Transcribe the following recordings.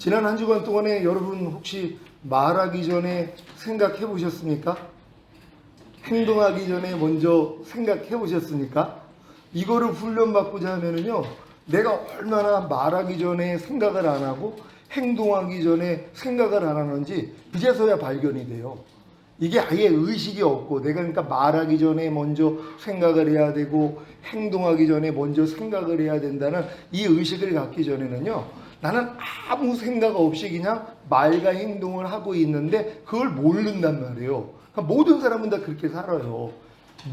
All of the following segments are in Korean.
지난 한 주간 동안에 여러분 혹시 말하기 전에 생각해 보셨습니까? 행동하기 전에 먼저 생각해 보셨습니까? 이거를 훈련받고자 하면은요, 내가 얼마나 말하기 전에 생각을 안 하고 행동하기 전에 생각을 안 하는지 이제서야 발견이 돼요. 이게 아예 의식이 없고, 내가 그러니까 말하기 전에 먼저 생각을 해야 되고 행동하기 전에 먼저 생각을 해야 된다는 이 의식을 갖기 전에는요, 나는 아무 생각 없이 그냥 말과 행동을 하고 있는데 그걸 모른단 말이에요. 그러니까 모든 사람은 다 그렇게 살아요.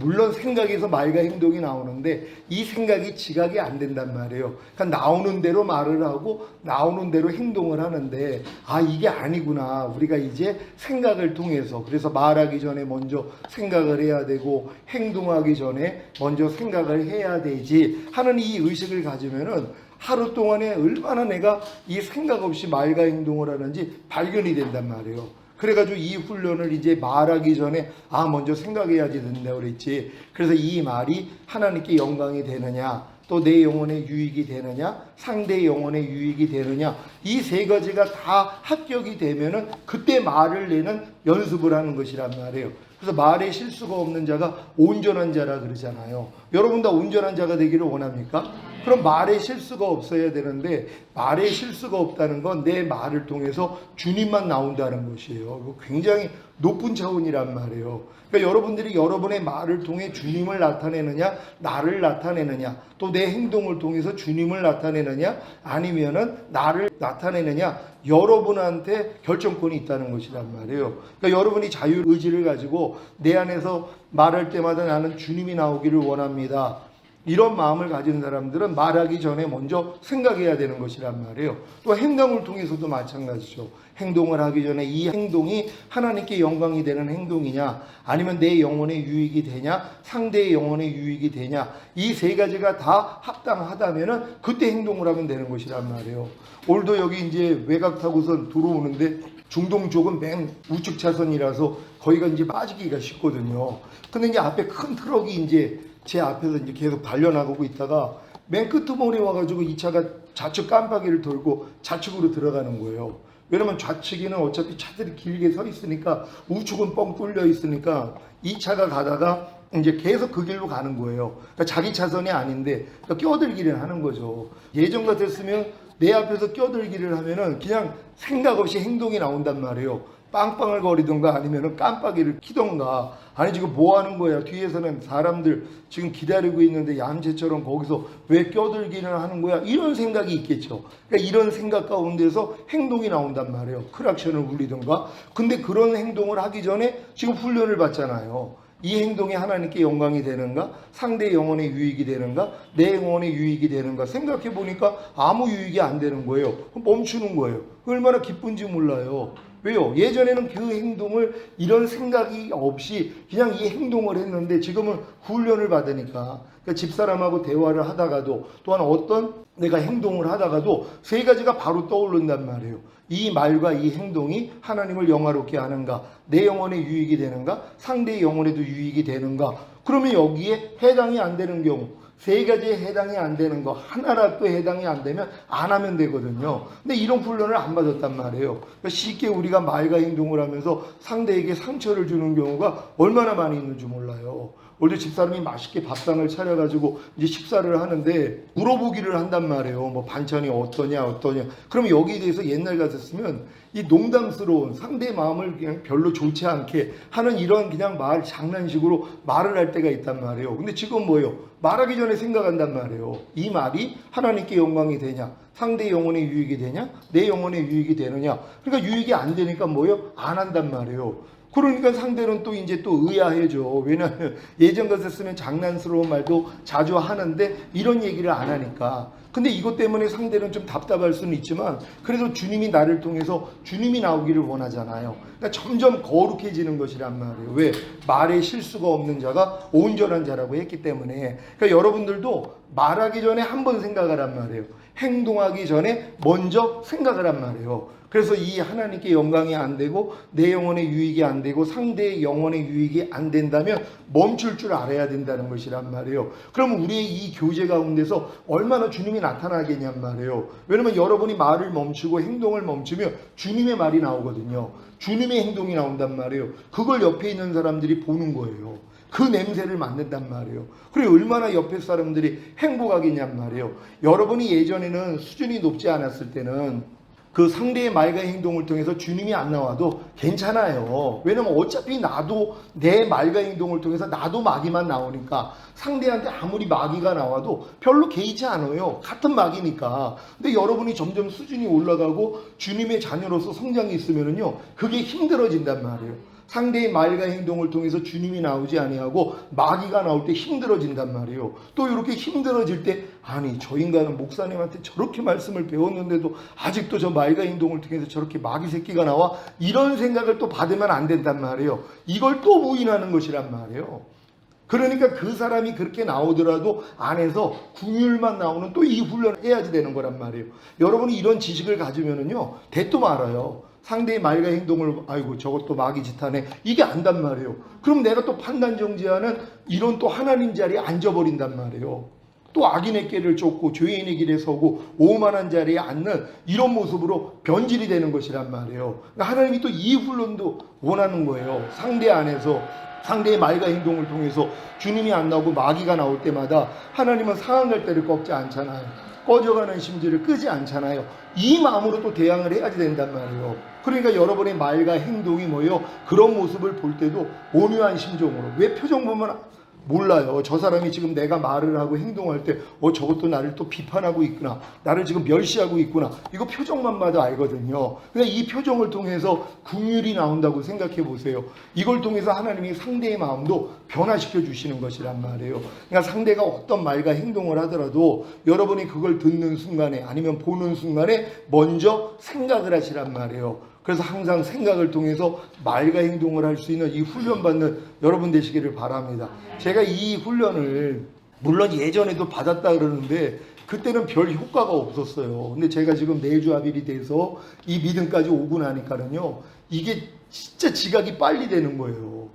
물론 생각에서 말과 행동이 나오는데 이 생각이 지각이 안 된단 말이에요. 그러니까 나오는 대로 말을 하고 나오는 대로 행동을 하는데, 아, 이게 아니구나. 우리가 이제 생각을 통해서, 그래서 말하기 전에 먼저 생각을 해야 되고 행동하기 전에 먼저 생각을 해야 되지 하는 이 의식을 가지면은 하루 동안에 얼마나 내가 이 생각 없이 말과 행동을 하는지 발견이 된단 말이에요. 그래가지고 이 훈련을 이제 말하기 전에 먼저 생각해야지 된다고 그랬지. 그래서 이 말이 하나님께 영광이 되느냐, 또 내 영혼의 유익이 되느냐, 상대의 영혼의 유익이 되느냐, 이 세 가지가 다 합격이 되면은 그때 말을 내는 연습을 하는 것이란 말이에요. 그래서 말에 실수가 없는 자가 온전한 자라 그러잖아요. 여러분 다 온전한 자가 되기를 원합니까? 그럼 말에 실수가 없어야 되는데, 말에 실수가 없다는 건 내 말을 통해서 주님만 나온다는 것이에요. 굉장히 높은 차원이란 말이에요. 그러니까 여러분들이 여러분의 말을 통해 주님을 나타내느냐, 나를 나타내느냐, 또 내 행동을 통해서 주님을 나타내느냐, 아니면은 나를 나타내느냐, 여러분한테 결정권이 있다는 것이란 말이에요. 그러니까 여러분이 자유의지를 가지고 내 안에서 말할 때마다 나는 주님이 나오기를 원합니다, 이런 마음을 가진 사람들은 말하기 전에 먼저 생각해야 되는 것이란 말이에요. 또 행동을 통해서도 마찬가지죠. 행동을 하기 전에 이 행동이 하나님께 영광이 되는 행동이냐, 아니면 내 영혼의 유익이 되냐, 상대의 영혼의 유익이 되냐, 이 세 가지가 다 합당하다면은 그때 행동을 하면 되는 것이란 말이에요. 오늘도 여기 이제 외곽 타고선 들어오는데 중동 쪽은 맨 우측 차선이라서 거기가 이제 빠지기가 쉽거든요. 근데 이제 앞에 큰 트럭이 이제 제 앞에서 이제 계속 달려나가고 있다가 맨 끄트머리에 와가지고 이 차가 좌측 깜빡이를 돌고 좌측으로 들어가는 거예요. 왜냐면 좌측에는 어차피 차들이 길게 서 있으니까, 우측은 뻥 뚫려 있으니까 이 차가 가다가 이제 계속 그 길로 가는 거예요. 그러니까 자기 차선이 아닌데 그러니까 껴들기를 하는 거죠. 예전 같았으면 내 앞에서 껴들기를 하면은 그냥 생각 없이 행동이 나온단 말이에요. 빵빵을 거리던가 아니면은 깜빡이를 켜던가. 아니 지금 뭐 하는 거야? 뒤에서는 사람들 지금 기다리고 있는데 얌체처럼 거기서 왜 껴들기를 하는 거야? 이런 생각이 있겠죠. 그러니까 이런 생각 가운데서 행동이 나온단 말이에요. 크락션을 울리던가. 근데 그런 행동을 하기 전에 지금 훈련을 받잖아요. 이 행동이 하나님께 영광이 되는가? 상대의 영혼의 유익이 되는가? 내 영혼의 유익이 되는가? 생각해 보니까 아무 유익이 안 되는 거예요. 멈추는 거예요. 얼마나 기쁜지 몰라요. 왜요? 예전에는 그 행동을 이런 생각이 없이 그냥 이 행동을 했는데 지금은 훈련을 받으니까, 그러니까 집사람하고 대화를 하다가도, 또한 어떤 내가 행동을 하다가도 세 가지가 바로 떠오른단 말이에요. 이 말과 이 행동이 하나님을 영화롭게 하는가, 내 영혼의 유익이 되는가, 상대의 영혼에도 유익이 되는가. 그러면 여기에 해당이 안 되는 경우, 세 가지에 해당이 안 되는 거 하나라도 해당이 안 되면 안 하면 되거든요. 근데 이런 훈련을 안 받았단 말이에요. 그러니까 쉽게 우리가 말과 행동을 하면서 상대에게 상처를 주는 경우가 얼마나 많이 있는지 몰라요. 원래 집사람이 맛있게 밥상을 차려가지고 이제 식사를 하는데 물어보기를 한단 말이에요. 뭐 반찬이 어떠냐. 그러면 여기에 대해서 옛날 같았으면 이 농담스러운, 상대의 마음을 그냥 별로 좋지 않게 하는 이런 그냥 장난식으로 말을 할 때가 있단 말이에요. 근데 지금 뭐예요? 말하기 전에 생각한단 말이에요. 이 말이 하나님께 영광이 되냐, 상대의 영혼의 유익이 되냐, 내 영혼의 유익이 되느냐. 그러니까 유익이 안 되니까 뭐예요? 안 한단 말이에요. 그러니까 상대는 또 이제 또 의아해져. 왜냐하면 예전 같았으면 장난스러운 말도 자주 하는데 이런 얘기를 안 하니까. 근데 이것 때문에 상대는 좀 답답할 수는 있지만 그래도 주님이 나를 통해서 주님이 나오기를 원하잖아요. 그러니까 점점 거룩해지는 것이란 말이에요. 왜? 말에 실수가 없는 자가 온전한 자라고 했기 때문에. 그러니까 여러분들도 말하기 전에 한 번 생각하란 말이에요. 행동하기 전에 먼저 생각을 한 말이에요. 그래서 이 하나님께 영광이 안 되고 내 영혼의 유익이 안 되고 상대의 영혼의 유익이 안 된다면 멈출 줄 알아야 된다는 것이란 말이에요. 그럼 우리의 이 교제 가운데서 얼마나 주님이 나타나겠냔 말이에요. 왜냐면 여러분이 말을 멈추고 행동을 멈추면 주님의 말이 나오거든요. 주님의 행동이 나온단 말이에요. 그걸 옆에 있는 사람들이 보는 거예요. 그 냄새를 맡는단 말이에요. 그리고 얼마나 옆에 사람들이 행복하겠냔 말이에요. 여러분이 예전에는 수준이 높지 않았을 때는 그 상대의 말과 행동을 통해서 주님이 안 나와도 괜찮아요. 왜냐면 어차피 나도 내 말과 행동을 통해서 나도 마귀만 나오니까 상대한테 아무리 마귀가 나와도 별로 개의치 않아요. 같은 마귀니까. 근데 여러분이 점점 수준이 올라가고 주님의 자녀로서 성장이 있으면은요, 그게 힘들어진단 말이에요. 상대의 말과 행동을 통해서 주님이 나오지 아니하고 마귀가 나올 때 힘들어진단 말이에요. 또 이렇게 힘들어질 때 아니 저 인간은 목사님한테 저렇게 말씀을 배웠는데도 아직도 저 말과 행동을 통해서 저렇게 마귀 새끼가 나와, 이런 생각을 또 받으면 안 된단 말이에요. 이걸 또 부인하는 것이란 말이에요. 그러니까 그 사람이 그렇게 나오더라도 안에서 궁율만 나오는 또 이 훈련을 해야지 되는 거란 말이에요. 여러분이 이런 지식을 가지면은요, 대도 말아요. 상대의 말과 행동을 아이고 저것도 마귀 짓하네 이게 안단 말이에요. 그럼 내가 또 판단 정지하는 이런 또 하나님 자리에 앉아버린단 말이에요. 또 악인의 길을 쫓고 죄인의 길에 서고 오만한 자리에 앉는 이런 모습으로 변질이 되는 것이란 말이에요. 그러니까 하나님이 또 이 훈련도 원하는 거예요. 상대 안에서 상대의 말과 행동을 통해서 주님이 안 나오고 마귀가 나올 때마다 하나님은 상한 때를 꺾지 않잖아요. 꺼져가는 심지를 끄지 않잖아요. 이 마음으로 또 대항을 해야지 된단 말이에요. 그러니까 여러분의 말과 행동이 뭐예요? 그런 모습을 볼 때도 온유한 심정으로. 왜 표정 보면 몰라요. 저 사람이 지금 내가 말을 하고 행동할 때 저것도 나를 또 비판하고 있구나, 나를 지금 멸시하고 있구나, 이거 표정만 봐도 알거든요. 그러니까 이 표정을 통해서 긍휼이 나온다고 생각해 보세요. 이걸 통해서 하나님이 상대의 마음도 변화시켜 주시는 것이란 말이에요. 그러니까 상대가 어떤 말과 행동을 하더라도 여러분이 그걸 듣는 순간에 아니면 보는 순간에 먼저 생각을 하시란 말이에요. 그래서 항상 생각을 통해서 말과 행동을 할 수 있는 이 훈련받는 여러분 되시기를 바랍니다. 제가 이 훈련을 물론 예전에도 받았다 그러는데 그때는 별 효과가 없었어요. 근데 제가 지금 내주합일이 돼서 이 믿음까지 오고 나니까는요, 이게 진짜 지각이 빨리 되는 거예요.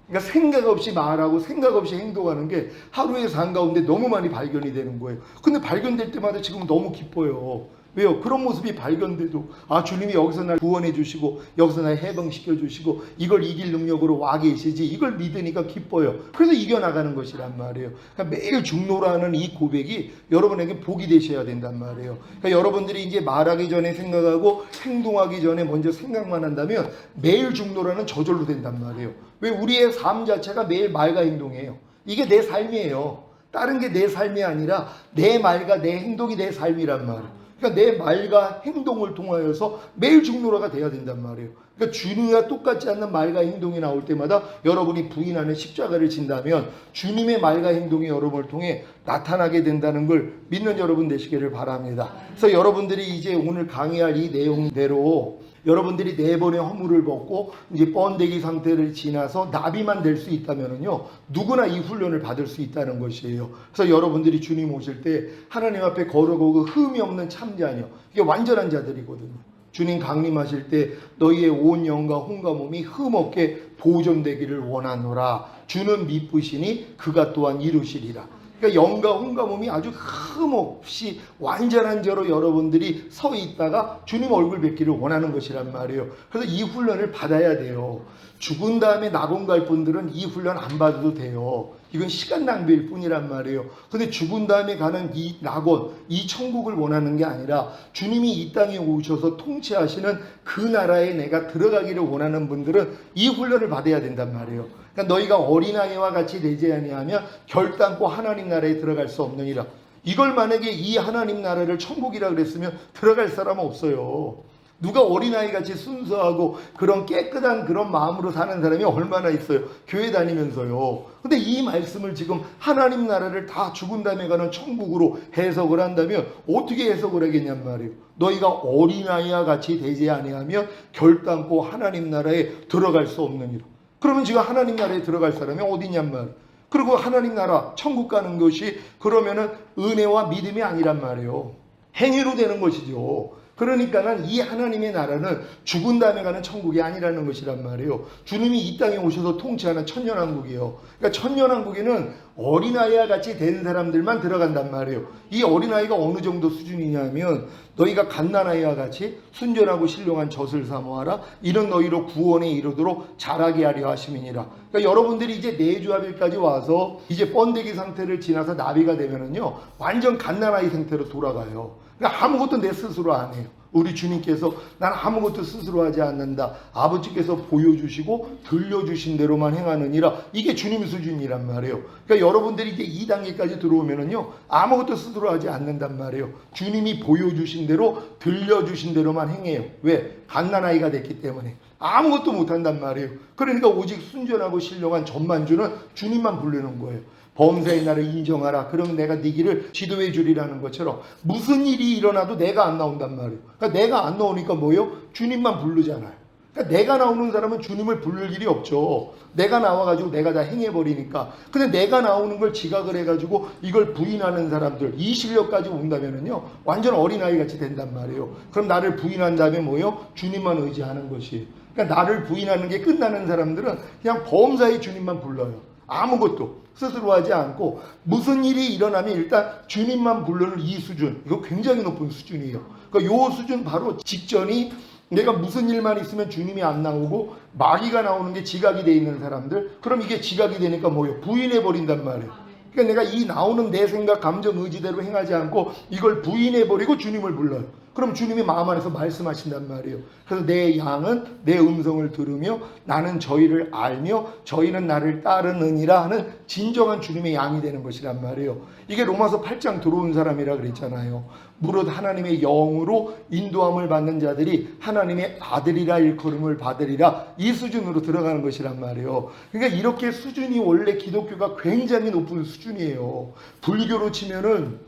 그러니까 생각 없이 말하고 생각 없이 행동하는 게 하루의 삶 가운데 너무 많이 발견이 되는 거예요. 근데 발견될 때마다 지금 너무 기뻐요. 왜요? 그런 모습이 발견돼도 주님이 여기서 날 구원해 주시고 여기서 날 해방시켜 주시고 이걸 이길 능력으로 와 계시지, 이걸 믿으니까 기뻐요. 그래서 이겨나가는 것이란 말이에요. 그러니까 매일 중노라는 이 고백이 여러분에게 복이 되셔야 된단 말이에요. 그러니까 여러분들이 이제 말하기 전에 생각하고 행동하기 전에 먼저 생각만 한다면 매일 중노라는 저절로 된단 말이에요. 왜? 우리의 삶 자체가 매일 말과 행동이에요. 이게 내 삶이에요. 다른 게 내 삶이 아니라 내 말과 내 행동이 내 삶이란 말이에요. 그러니까 내 말과 행동을 통하여서 매일 중노라가 돼야 된단 말이에요. 그러니까 주님과 똑같지 않는 말과 행동이 나올 때마다 여러분이 부인하는 십자가를 진다면 주님의 말과 행동이 여러분을 통해 나타나게 된다는 걸 믿는 여러분 되시기를 바랍니다. 그래서 여러분들이 이제 오늘 강의할 이 내용대로 여러분들이 4번의 허물을 벗고 이제 번데기 상태를 지나서 나비만 될 수 있다면은요, 누구나 이 훈련을 받을 수 있다는 것이에요. 그래서 여러분들이 주님 오실 때 하나님 앞에 걸어가고 흠이 없는 참자녀, 이게 완전한 자들이거든요. 주님 강림하실 때 너희의 온 영과 혼과 몸이 흠없게 보존되기를 원하노라. 주는 미쁘시니 그가 또한 이루시리라. 그러니까 영과 혼과 몸이 아주 흠없이 완전한 자로 여러분들이 서 있다가 주님 얼굴 뵙기를 원하는 것이란 말이에요. 그래서 이 훈련을 받아야 돼요. 죽은 다음에 낙원 갈 분들은 이 훈련 안 받아도 돼요. 이건 시간 낭비일 뿐이란 말이에요. 근데 죽은 다음에 가는 이 낙원, 이 천국을 원하는 게 아니라 주님이 이 땅에 오셔서 통치하시는 그 나라에 내가 들어가기를 원하는 분들은 이 훈련을 받아야 된단 말이에요. 그러니까 너희가 어린아이와 같이 되지 아니하면 결단코 하나님 나라에 들어갈 수 없느니라. 이걸 만약에 이 하나님 나라를 천국이라 그랬으면 들어갈 사람은 없어요. 누가 어린아이 같이 순수하고 그런 깨끗한 그런 마음으로 사는 사람이 얼마나 있어요. 교회 다니면서요. 근데 이 말씀을 지금 하나님 나라를 다 죽은 다음에 가는 천국으로 해석을 한다면 어떻게 해석을 하겠냔 말이에요. 너희가 어린아이와 같이 되지 아니하면 결단코 하나님 나라에 들어갈 수 없느니라. 그러면 지금 하나님 나라에 들어갈 사람이 어디냔 말이에요. 그리고 하나님 나라 천국 가는 것이 그러면은 은혜와 믿음이 아니란 말이에요. 행위로 되는 것이죠. 그러니까는 이 하나님의 나라는 죽은 다음에 가는 천국이 아니라는 것이란 말이에요. 주님이 이 땅에 오셔서 통치하는 천년왕국이에요. 그러니까 천년왕국에는 어린아이와 같이 된 사람들만 들어간단 말이에요. 이 어린아이가 어느 정도 수준이냐면 너희가 갓난아이와 같이 순전하고 신령한 젖을 사모하라. 이런 너희로 구원에 이르도록 자라게 하려 하심이니라. 그러니까 여러분들이 이제 내주합일까지 와서 이제 번데기 상태를 지나서 나비가 되면은요 완전 갓난아이 상태로 돌아가요. 그러니까 아무것도 내 스스로 안 해요. 우리 주님께서 난 아무것도 스스로 하지 않는다. 아버지께서 보여주시고 들려주신 대로만 행하느니라. 이게 주님 수준이란 말이에요. 그러니까 여러분들이 이제 이 단계까지 들어오면은요 아무것도 스스로 하지 않는단 말이에요. 주님이 보여주신 대로 들려주신 대로만 행해요. 왜? 갓난아이가 됐기 때문에 아무것도 못한단 말이에요. 그러니까 오직 순전하고 신령한 전만주는 주님만 부르는 거예요. 범사의 나를 인정하라. 그러면 내가 네 길을 지도해 주리라는 것처럼 무슨 일이 일어나도 내가 안 나온단 말이에요. 그러니까 내가 안 나오니까 뭐예요? 주님만 부르잖아요. 그러니까 내가 나오는 사람은 주님을 부를 일이 없죠. 내가 나와가지고 내가 다 행해버리니까. 근데 내가 나오는 걸 지각을 해가지고 이걸 부인하는 사람들, 이 실력까지 온다면은요 완전 어린아이 같이 된단 말이에요. 그럼 나를 부인한 다음에 뭐예요? 주님만 의지하는 것이. 그러니까 나를 부인하는 게 끝나는 사람들은 그냥 범사의 주님만 불러요. 아무것도 스스로 하지 않고 무슨 일이 일어나면 일단 주님만 부르는 이 수준, 이거 굉장히 높은 수준이에요. 그러니까 요 수준 바로 직전이 내가 무슨 일만 있으면 주님이 안 나오고 마귀가 나오는 게 지각이 돼 있는 사람들, 그럼 이게 지각이 되니까 뭐예요? 부인해 버린단 말이에요. 그러니까 내가 이 나오는 내 생각, 감정, 의지대로 행하지 않고 이걸 부인해 버리고 주님을 불러요. 그럼 주님이 마음 안에서 말씀하신단 말이에요. 그래서 내 양은 내 음성을 들으며 나는 저희를 알며 저희는 나를 따르느니라 하는 진정한 주님의 양이 되는 것이란 말이에요. 이게 로마서 8장 들어온 사람이라 그랬잖아요. 무릇 하나님의 영으로 인도함을 받는 자들이 하나님의 아들이라 일컬음을 받으리라. 이 수준으로 들어가는 것이란 말이에요. 그러니까 이렇게 수준이 원래 기독교가 굉장히 높은 수준이에요. 불교로 치면은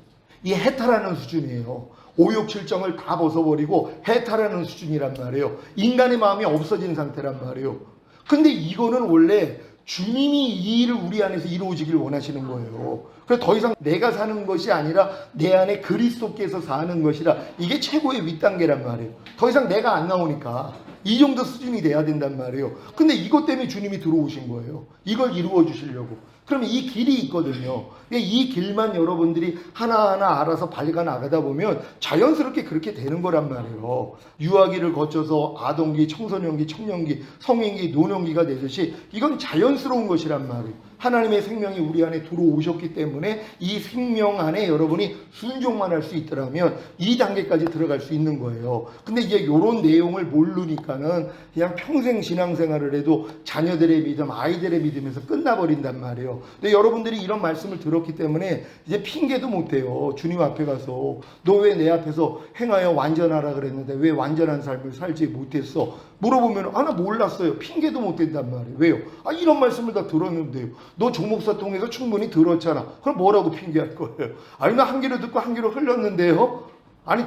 이 해탈하는 수준이에요. 오욕칠정을 다 벗어버리고 해탈하는 수준이란 말이에요. 인간의 마음이 없어진 상태란 말이에요. 근데 이거는 원래 주님이 이 일을 우리 안에서 이루어지길 원하시는 거예요. 그래서 더 이상 내가 사는 것이 아니라 내 안에 그리스도께서 사는 것이라. 이게 최고의 윗단계란 말이에요. 더 이상 내가 안 나오니까 이 정도 수준이 돼야 된단 말이에요. 근데 이것 때문에 주님이 들어오신 거예요. 이걸 이루어 주시려고. 그러면 이 길이 있거든요. 이 길만 여러분들이 하나하나 알아서 밟아나가다 보면 자연스럽게 그렇게 되는 거란 말이에요. 유아기를 거쳐서 아동기, 청소년기, 청년기, 성인기, 노년기가 되듯이 이건 자연스러운 것이란 말이에요. 하나님의 생명이 우리 안에 들어오셨기 때문에 이 생명 안에 여러분이 순종만 할 수 있더라면 이 단계까지 들어갈 수 있는 거예요. 근데 이제 이런 내용을 모르니까는 그냥 평생 신앙생활을 해도 자녀들의 믿음, 아이들의 믿음에서 끝나버린단 말이에요. 근데 여러분들이 이런 말씀을 들었기 때문에 이제 핑계도 못해요. 주님 앞에 가서 너 왜 내 앞에서 행하여 완전하라 그랬는데 왜 완전한 삶을 살지 못했어? 물어보면 나 몰랐어요. 핑계도 못 된단 말이에요. 왜요? 이런 말씀을 다 들었는데요. 너 조목사 통해서 충분히 들었잖아. 그럼 뭐라고 핑계할 거예요? 나 한 귀로 듣고 한 귀로 흘렸는데요.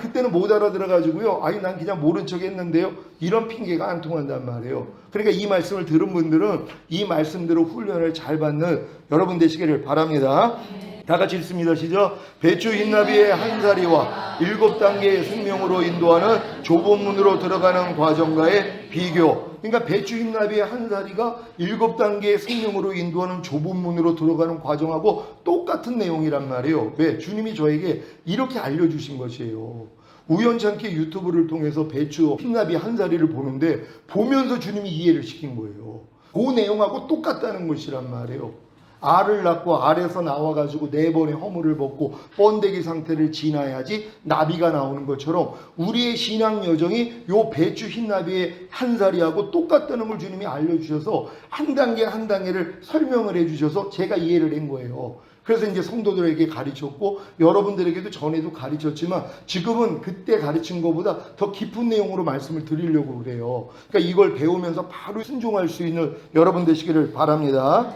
그때는 못 알아들어가지고요. 난 그냥 모른 척 했는데요. 이런 핑계가 안 통한단 말이에요. 그러니까 이 말씀을 들은 분들은 이 말씀대로 훈련을 잘 받는 여러분 되시기를 바랍니다. 다 같이 읽습니다. 시작. 배추 흰나비의 한 사리와 7단계의 생명으로 인도하는 좁은 문으로 들어가는 과정과의 비교. 그러니까 배추 흰나비의 한 사리가 7단계의 생명으로 인도하는 좁은 문으로 들어가는 과정하고 똑같은 내용이란 말이에요. 왜? 주님이 저에게 이렇게 알려주신 것이에요. 우연찮게 유튜브를 통해서 배추 흰나비 한 사리를 보는데 보면서 주님이 이해를 시킨 거예요. 그 내용하고 똑같다는 것이란 말이에요. 알을 낳고 알에서 나와가지고 4번의 허물을 벗고 번데기 상태를 지나야지 나비가 나오는 것처럼 우리의 신앙 여정이 요 배추 흰나비의 한 사리하고 똑같다는 걸 주님이 알려주셔서 한 단계 한 단계를 설명을 해주셔서 제가 이해를 한 거예요. 그래서 이제 성도들에게 가르쳤고 여러분들에게도 전에도 가르쳤지만 지금은 그때 가르친 것보다 더 깊은 내용으로 말씀을 드리려고 그래요. 그러니까 이걸 배우면서 바로 순종할 수 있는 여러분 되시기를 바랍니다.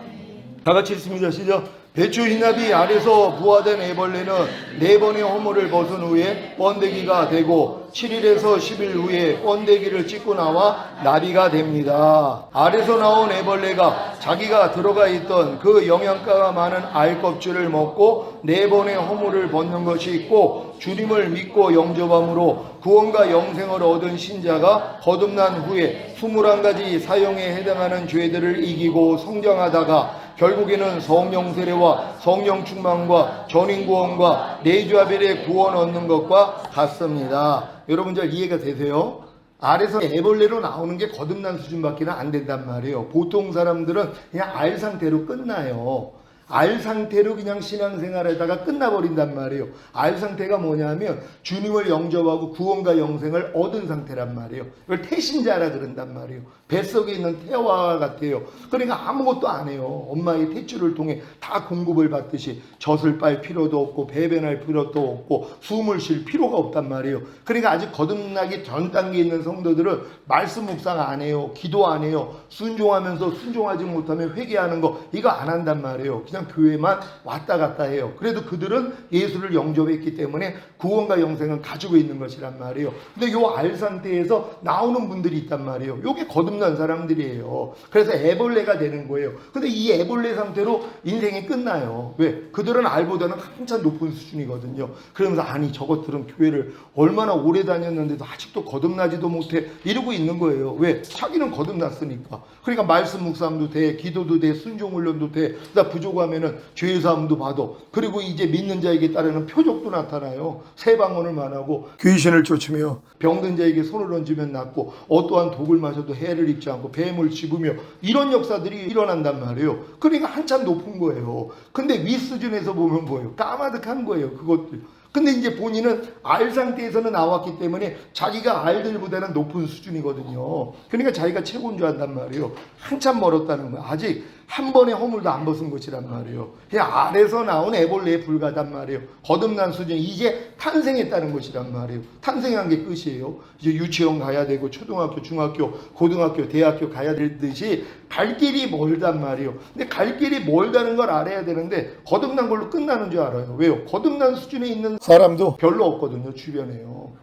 다 같이 읽습니다. 시작. 배추 흰납이 알에서 부화된 애벌레는 4번의 허물을 벗은 후에 번데기가 되고 7일에서 10일 후에 번데기를 찢고 나와 나비가 됩니다. 알에서 나온 애벌레가 자기가 들어가 있던 그 영양가가 많은 알 껍질을 먹고 4번의 허물을 벗는 것이 있고 주님을 믿고 영접함으로 구원과 영생을 얻은 신자가 거듭난 후에 21가지 사형에 해당하는 죄들을 이기고 성장하다가 결국에는 성령 세례와 성령 충만과 전인 구원과 내주아벨의 구원 얻는 것과 같습니다. 여러분 잘 이해가 되세요? 알에서 애벌레로 나오는 게 거듭난 수준밖에는 안 된단 말이에요. 보통 사람들은 그냥 알 상태로 끝나요. 알 상태로 그냥 신앙생활에다가 끝나버린단 말이에요. 알 상태가 뭐냐면 주님을 영접하고 구원과 영생을 얻은 상태란 말이에요. 이걸 태신자라 그런단 말이에요. 뱃속에 있는 태와 같아요. 그러니까 아무것도 안 해요. 엄마의 태줄을 통해 다 공급을 받듯이 젖을 빨 필요도 없고 배변할 필요도 없고 숨을 쉴 필요가 없단 말이에요. 그러니까 아직 거듭나기 전 단계에 있는 성도들은 말씀 묵상 안 해요. 기도 안 해요. 순종하면서 순종하지 못하면 회개하는 거 이거 안 한단 말이에요. 그냥 교회만 왔다 갔다 해요. 그래도 그들은 예수를 영접했기 때문에 구원과 영생을 가지고 있는 것이란 말이에요. 근데 요 알 상태에서 나오는 분들이 있단 말이에요. 요게 거듭난 사람들이에요. 그래서 애벌레가 되는 거예요. 근데 이 애벌레 상태로 인생이 끝나요. 왜? 그들은 알보다는 한참 높은 수준이거든요. 그러면서 아니 저것들은 교회를 얼마나 오래 다녔는데도 아직도 거듭나지도 못해 이러고 있는 거예요. 왜? 자기는 거듭났으니까. 그러니까 말씀 묵상도 돼, 기도도 돼, 순종 훈련도 돼. 나 부족하면은 죄사함도 받아. 그리고 이제 믿는 자에게 따르는 표적도 나타나요. 새 방언을 하고 귀신을 쫓으며 병든 자에게 손을 얹으면 낫고 어떠한 독을 마셔도 해를 입지 않고 뱀을 집으며 이런 역사들이 일어난단 말이에요. 그러니까 한참 높은 거예요. 근데 윗 수준에서 보면 뭐예요? 까마득한 거예요. 그것들. 근데 이제 본인은 알 상태에서는 나왔기 때문에 자기가 알들보다는 높은 수준이거든요. 그러니까 자기가 최고인 줄 안단 말이에요. 한참 멀었다는 거예요. 아직 한 번의 허물도 안 벗은 것이란 말이에요. 그냥 알에서 나온 애벌레에 불과하단 말이에요. 거듭난 수준, 이제 탄생했다는 것이란 말이에요. 탄생한 게 끝이에요. 이제 유치원 가야 되고 초등학교, 중학교, 고등학교, 대학교 가야 되듯이 갈 길이 멀단 말이에요. 근데 갈 길이 멀다는 걸 알아야 되는데 거듭난 걸로 끝나는 줄 알아요. 왜요? 거듭난 수준에 있는 사람도 별로 없거든요. 주변에요.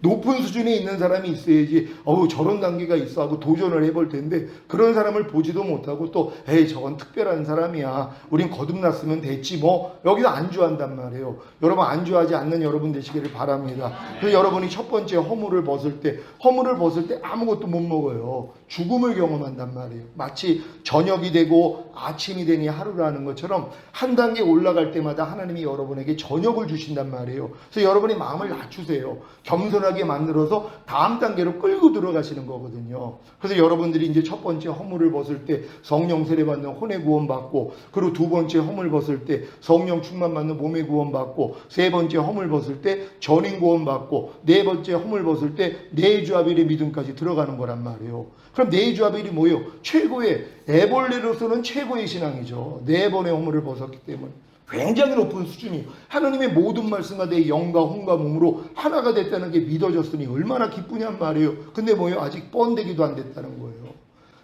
높은 수준에 있는 사람이 있어야지 저런 단계가 있어 하고 도전을 해볼 텐데 그런 사람을 보지도 못하고 또 에이 저건 특별한 사람이야 우린 거듭났으면 됐지 뭐 여기서 안주한단 말이에요. 여러분 안주하지 않는 여러분 되시기를 바랍니다. 그래서 여러분이 첫 번째 허물을 벗을 때 아무것도 못 먹어요. 죽음을 경험한단 말이에요. 마치 저녁이 되고 아침이 되니 하루라는 것처럼 한 단계 올라갈 때마다 하나님이 여러분에게 저녁을 주신단 말이에요. 그래서 여러분이 마음을 낮추세요. 겸손하게 만들어서 다음 단계로 끌고 들어가시는 거거든요. 그래서 여러분들이 이제 첫 번째 허물을 벗을 때 성령 세례 받는 혼의 구원 받고, 그리고 두 번째 허물 벗을 때 성령 충만 받는 몸의 구원 받고, 세 번째 허물 벗을 때 전인 구원 받고, 네 번째 허물 벗을 때 내주아벨의 믿음까지 들어가는 거란 말이에요. 그럼 내주아벨이 뭐예요? 최고의 애벌레로서는 최고의 신앙이죠. 네 번의 허물을 벗었기 때문에. 굉장히 높은 수준이에요. 하나님의 모든 말씀과 내 영과 혼과 몸으로 하나가 됐다는 게 믿어졌으니 얼마나 기쁘냔 말이에요. 근데 뭐예요? 아직 번데기도 안 됐다는 거예요.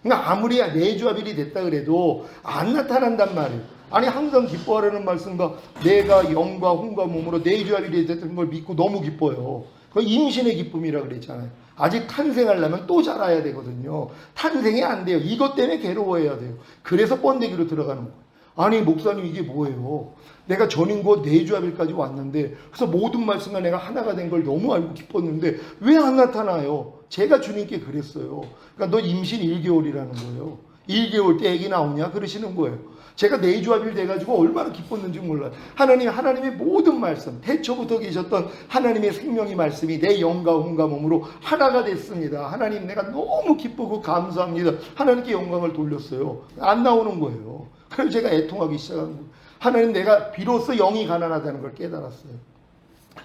그러니까 아무리 내주아벨이 됐다 그래도 안 나타난단 말이에요. 아니 항상 기뻐하라는 말씀과 내가 영과 혼과 몸으로 내주아벨이 됐다는 걸 믿고 너무 기뻐요. 그 임신의 기쁨이라 그랬잖아요. 아직 탄생하려면 또 자라야 되거든요. 탄생이 안 돼요. 이것 때문에 괴로워해야 돼요. 그래서 번데기로 들어가는 거예요. 아니 목사님 이게 뭐예요? 내가 전인구 내주아벨까지 왔는데 그래서 모든 말씀과 내가 하나가 된 걸 너무 알고 기뻤는데 왜 안 나타나요? 제가 주님께 그랬어요. 그러니까 너 임신 1개월이라는 거예요. 1개월 때 애기 나오냐? 그러시는 거예요. 제가 내주아벨 돼가지고 얼마나 기뻤는지 몰라요. 하나님의 모든 말씀, 태초부터 계셨던 하나님의 생명의 말씀이 내 영과 혼과 몸으로 하나가 됐습니다. 하나님 내가 너무 기쁘고 감사합니다. 하나님께 영광을 돌렸어요. 안 나오는 거예요. 그래서 제가 애통하기 시작한 거예요. 하나님 내가 비로소 영이 가난하다는 걸 깨달았어요.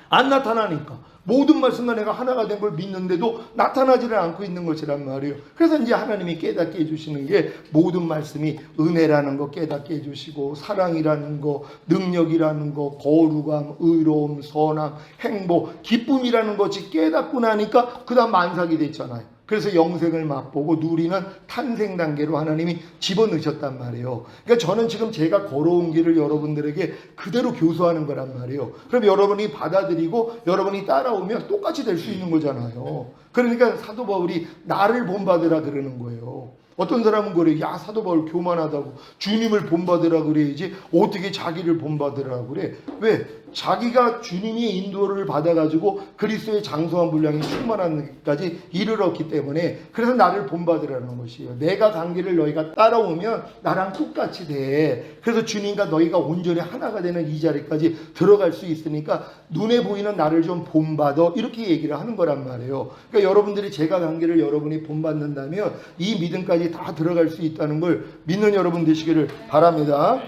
안 나타나니까. 모든 말씀과 내가 하나가 된 걸 믿는데도 나타나지를 않고 있는 것이란 말이에요. 그래서 이제 하나님이 깨닫게 해주시는 게 모든 말씀이 은혜라는 거 깨닫게 해주시고 사랑이라는 거, 능력이라는 거, 거룩함, 의로움, 선함, 행복, 기쁨이라는 것이 깨닫고 나니까 그 다음 만삭이 됐잖아요. 그래서 영생을 맛보고 누리는 탄생 단계로 하나님이 집어넣으셨단 말이에요. 그러니까 저는 지금 제가 걸어온 길을 여러분들에게 그대로 교수하는 거란 말이에요. 그럼 여러분이 받아들이고 여러분이 따라오면 똑같이 될 수 있는 거잖아요. 그러니까 사도 바울이 나를 본받으라 그러는 거예요. 어떤 사람은 그래, 야 사도 바울 교만하다고, 주님을 본받으라 그래야지 어떻게 자기를 본받으라 그래. 왜? 자기가 주님의 인도를 받아가지고 그리스도의 장성한 분량이 충만한 데까지 이르렀기 때문에, 그래서 나를 본받으라는 것이에요. 내가 간 길을 너희가 따라오면 나랑 똑같이 돼. 그래서 주님과 너희가 온전히 하나가 되는 이 자리까지 들어갈 수 있으니까 눈에 보이는 나를 좀 본받아, 이렇게 얘기를 하는 거란 말이에요. 그러니까 여러분들이 제가 간 길을 여러분이 본받는다면 이 믿음까지 다 들어갈 수 있다는 걸 믿는 여러분 되시기를 바랍니다.